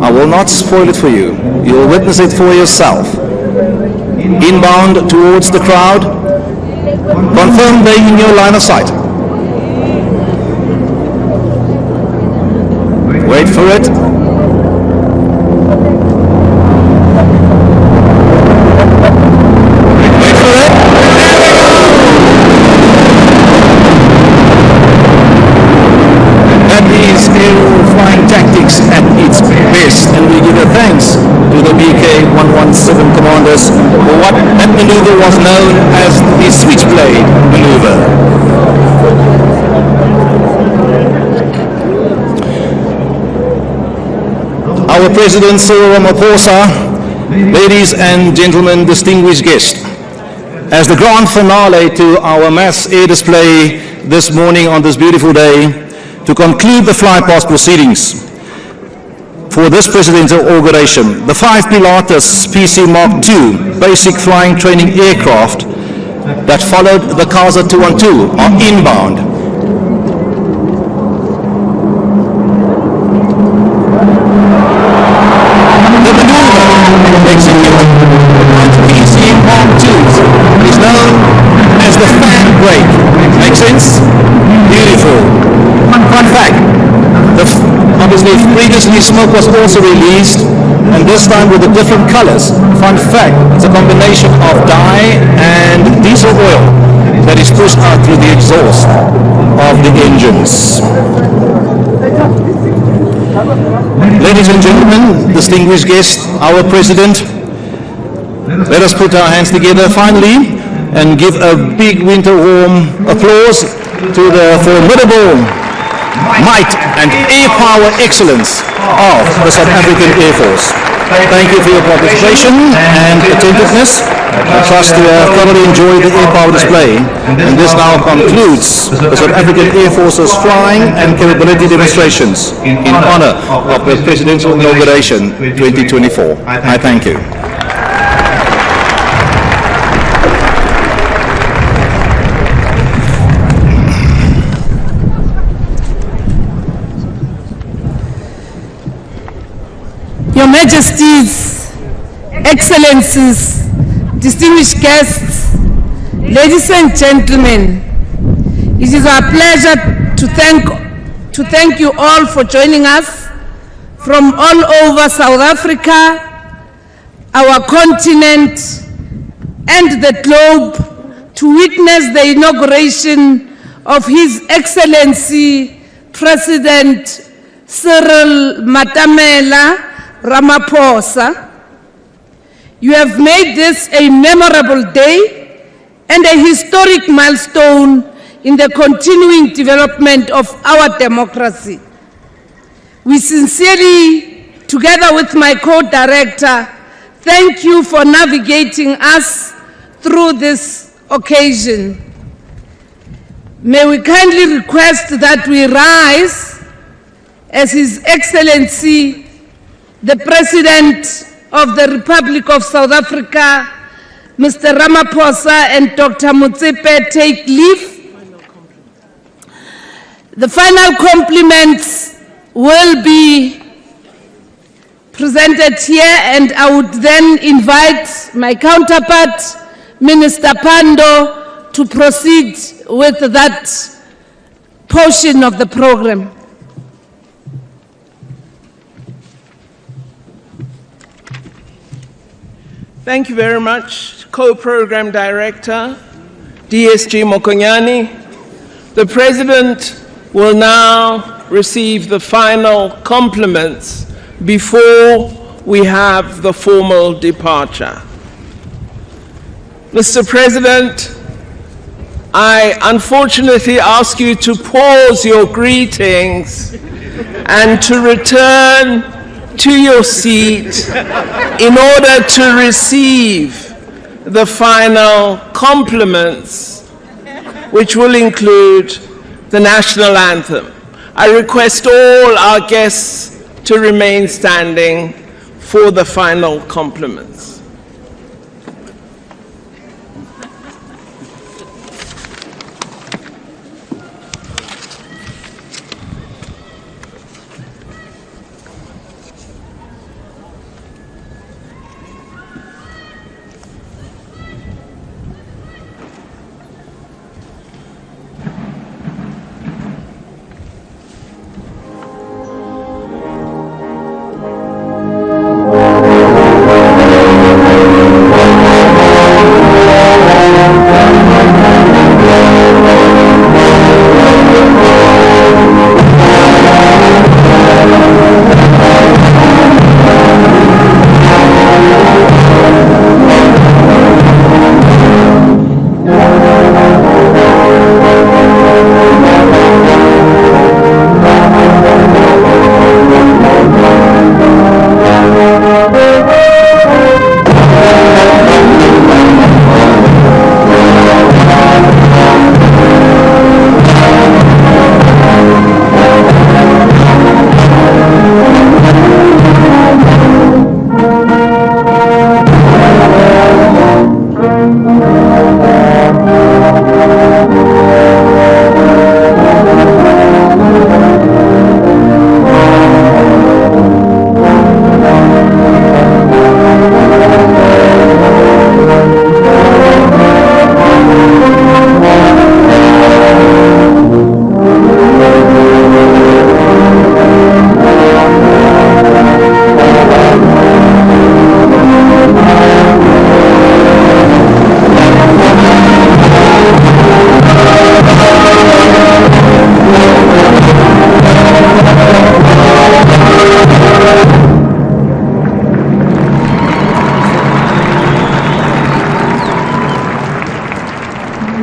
I will not spoil it for you. You will witness it for yourself. Inbound towards the crowd. Confirm they in your line of sight. Wait for it. Wait for it. There we go. That is aerial flying tactics at its best, and we give a thanks to the BK-117 commanders for what that maneuver was known as the switchblade maneuver. Our President Cyril Ramaphosa, ladies and gentlemen, distinguished guests, as the grand finale to our mass air display this morning on this beautiful day, to conclude the fly-past proceedings for this presidential inauguration, the 5 Pilatus PC Mark II basic flying training aircraft that followed the Casa 212 are inbound. The maneuver executed by the PC Mark IIs is known as the fan brake. Make sense? Beautiful. Fun fact, obviously previously smoke was also released, and this time with the different colors. Fun fact, it's a combination of dye and diesel oil that is pushed out through the exhaust of the engines. Ladies and gentlemen, distinguished guests, our President, let us put our hands together finally and give a big winter warm applause to the formidable might and air power excellence of the South African Air Force. Thank you for your participation and attentiveness. I trust you have thoroughly enjoyed the air power display, and this now concludes the South African Air Force's flying and capability demonstrations in honor of the Presidential Inauguration 2024. I thank you. Your Majesties, Excellencies, distinguished guests, ladies and gentlemen, it is our pleasure to thank you all for joining us from all over South Africa, our continent, and the globe to witness the inauguration of His Excellency President Cyril Ramaphosa. You have made this a memorable day and a historic milestone in the continuing development of our democracy. We sincerely, together with my co-director, thank you for navigating us through this occasion. May we kindly request that we rise as His Excellency, the President of the Republic of South Africa, Mr. Ramaphosa and Dr. Motsepe take leave. The final compliments will be presented here, and I would then invite my counterpart, Minister Pando, to proceed with that portion of the program. Thank you very much, Co-Program Director, DSG Mokonyane. The President will now receive the final compliments before we have the formal departure. Mr. President, I unfortunately ask you to pause your greetings and to return to your seat in order to receive the final compliments, which will include the national anthem. I request all our guests to remain standing for the final compliments.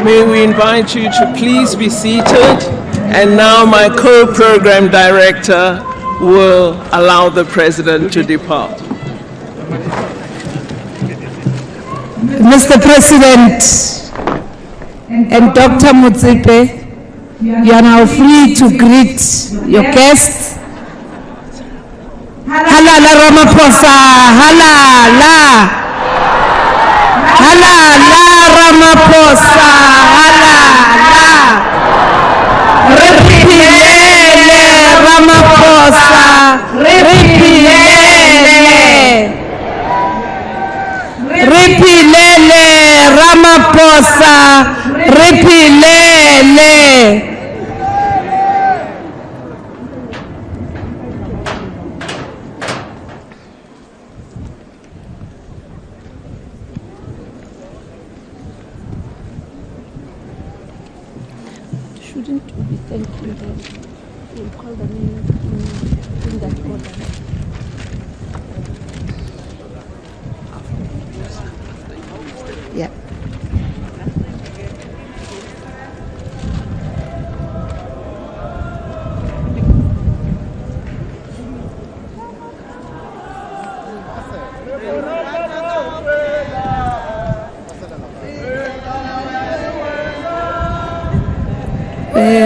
May we invite you to please be seated, and now my co-program director will allow the President to depart. Mr. President and Dr. Motsepe, you are now free to greet your guests. Halala Ramaphosa, halala. Halala Ramaphosa, halala. Ripilele Ramaphosa, ripilele. Ripilele Ramaphosa, ripilele. Shouldn't we be thanking them? We'll call the name in that order. Yeah.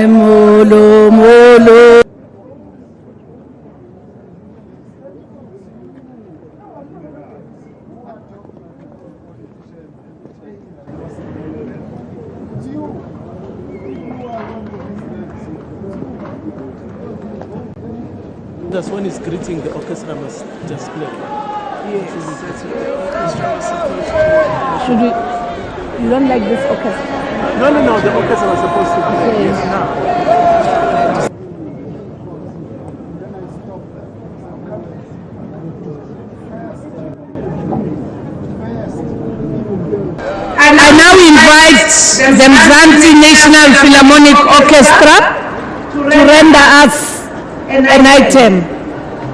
Molo, molo. That's when he's greeting, the orchestra must just play. Yes. Should we? You don't like this orchestra? No, the orchestra was supposed to play. Yes, now. I now invite the Mzansi National Philharmonic Orchestra to render us an item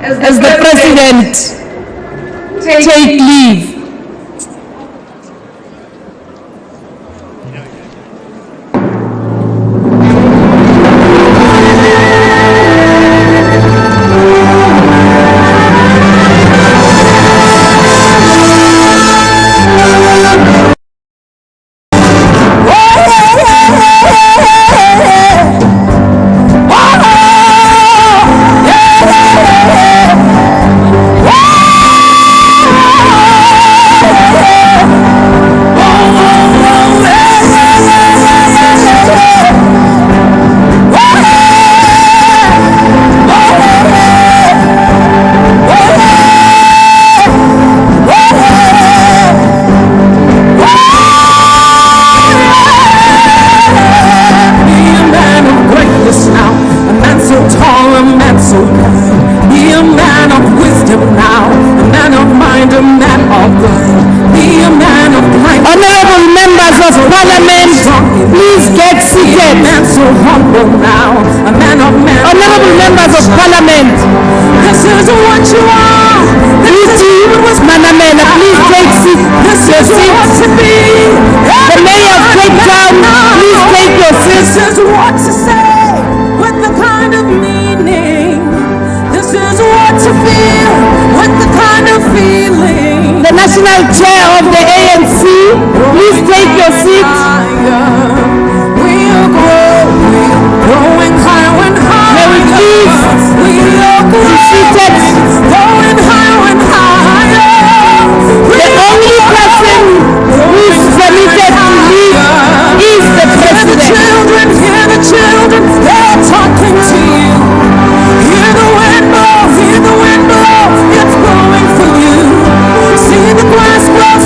as the President take leave. Honorable members of parliament, this is what you are. Manamela, please take seat. This is what to be. The mayor of Cape Town, please take your seat. This is what to say with the kind of meaning. This is what to feel with the kind of feeling. The national chair of the ANC, please take your seat. We are growing higher and higher. May we please be seated. Going higher and higher. The only person who is permitted to leave is the president. Hear the children, they're talking to you. Hear the wind blow, it's blowing for you. See the grass grow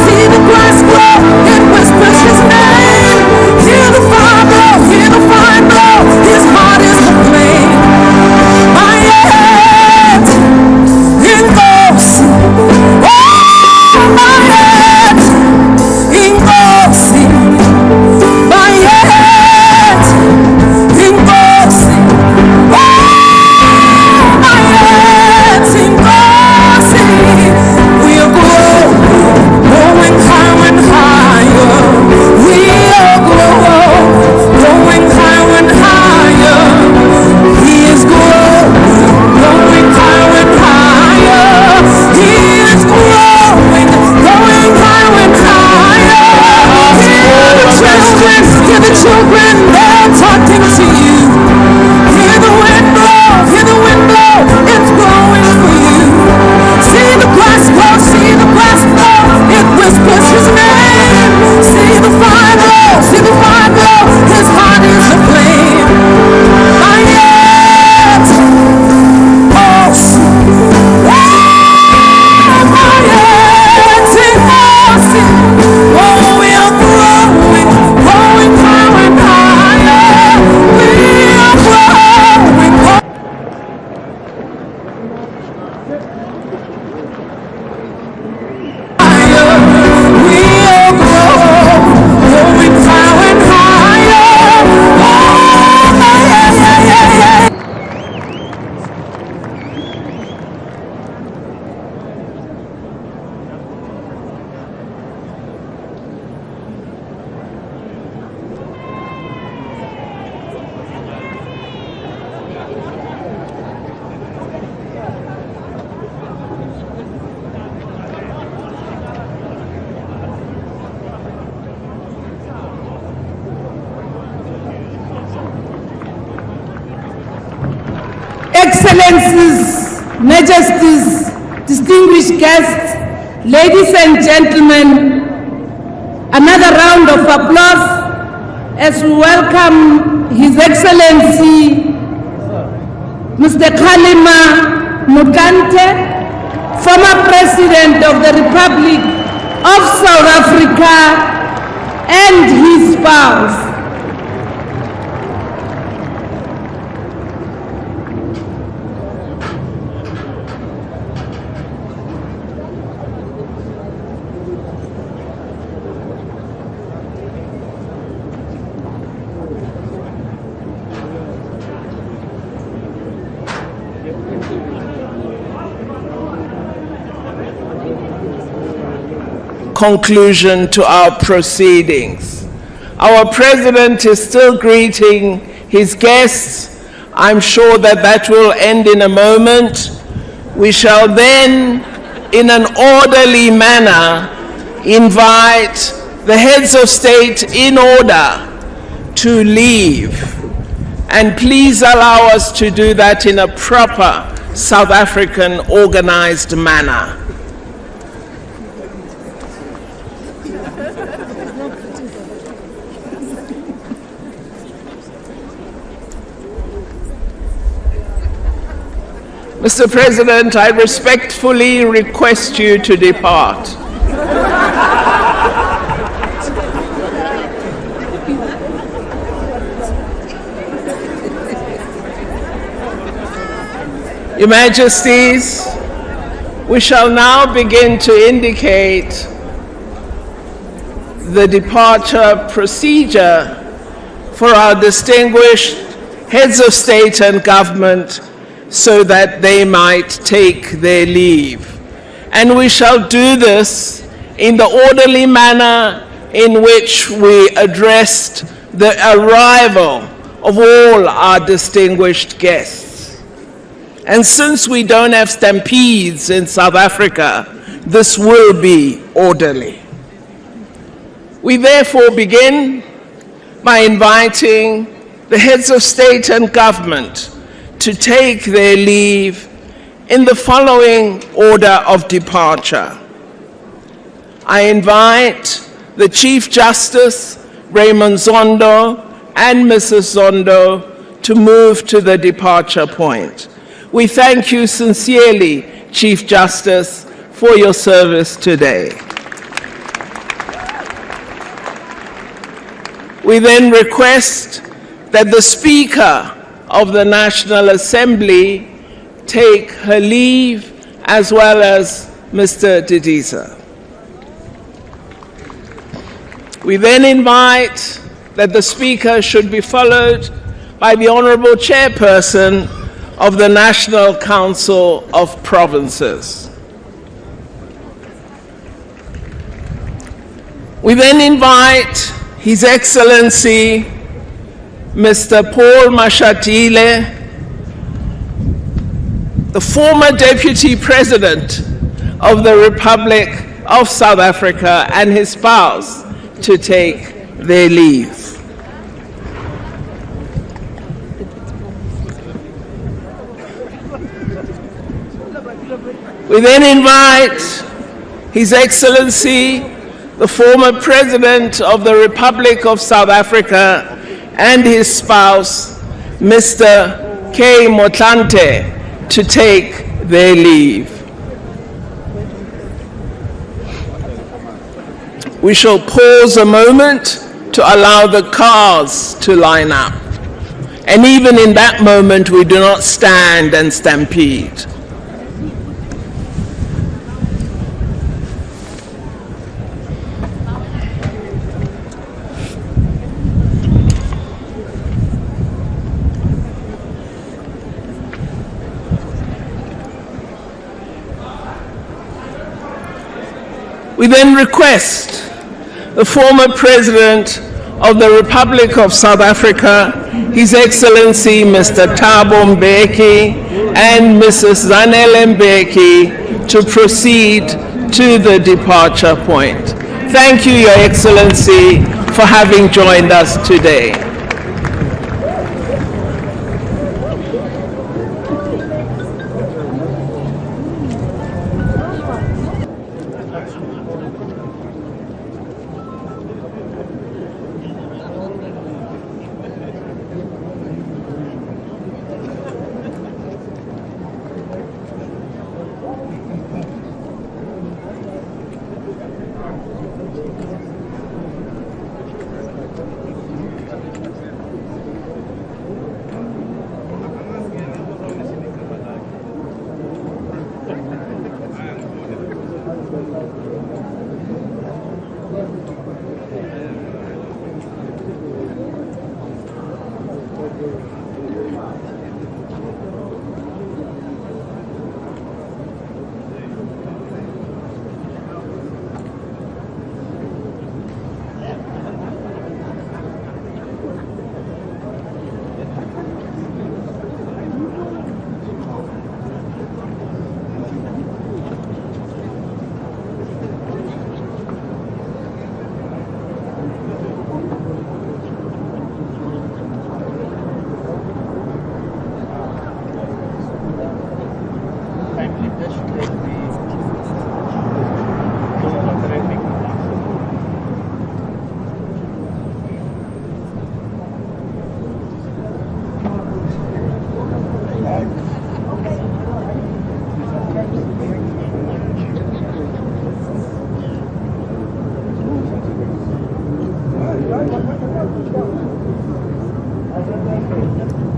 Excellencies, Majesties, distinguished guests, ladies and gentlemen, another round of applause as we welcome His Excellency Mr. Kgalema Motlanthe, former President of the Republic of South Africa, and his spouse. Conclusion to our proceedings. Our President is still greeting his guests. I'm sure that will end in a moment. We shall then, in an orderly manner, invite the heads of state in order to leave. And please allow us to do that in a proper South African organized manner. Mr. President, I respectfully request you to depart. Your Majesties, we shall now begin to indicate the departure procedure for our distinguished heads of state and government so that they might take their leave. And we shall do this in the orderly manner in which we addressed the arrival of all our distinguished guests. And since we don't have stampedes in South Africa, this will be orderly. We therefore begin by inviting the heads of state and government to take their leave in the following order of departure. I invite the Chief Justice, Raymond Zondo, and Mrs. Zondo to move to the departure point. We thank you sincerely, Chief Justice, for your service today. We then request that the Speaker of the National Assembly take her leave, as well as Mr. Didiza. We then invite that the Speaker should be followed by the Honorable Chairperson of the National Council of Provinces. We then invite His Excellency Mr. Paul Mashatile, the former Deputy President of the Republic of South Africa, and his spouse to take their leave. We then invite His Excellency, the former President of the Republic of South Africa, and his spouse, Mr. K. Motlanthe, to take their leave. We shall pause a moment to allow the cars to line up. And even in that moment, we do not stand and stampede. We then request the former President of the Republic of South Africa, His Excellency Mr. Thabo Mbeki and Mrs. Zanele Mbeki, to proceed to the departure point. Thank you, Your Excellency, for having joined us today.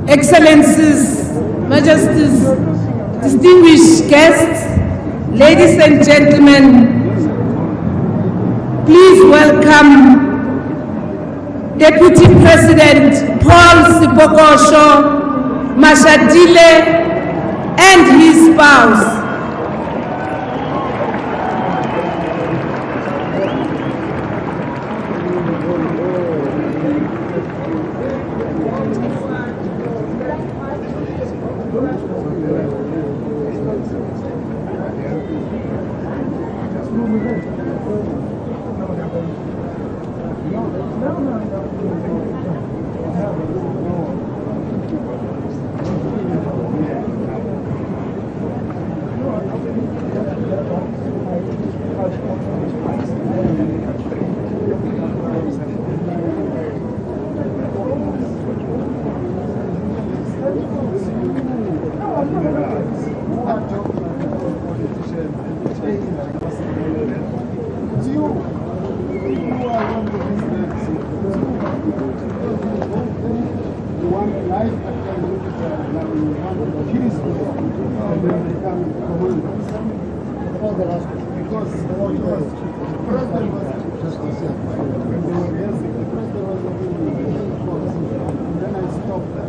Excellencies, Majesties, distinguished guests, ladies and gentlemen, please welcome Deputy President Paul Sipokosho Mashadile and his spouse. Then I stopped.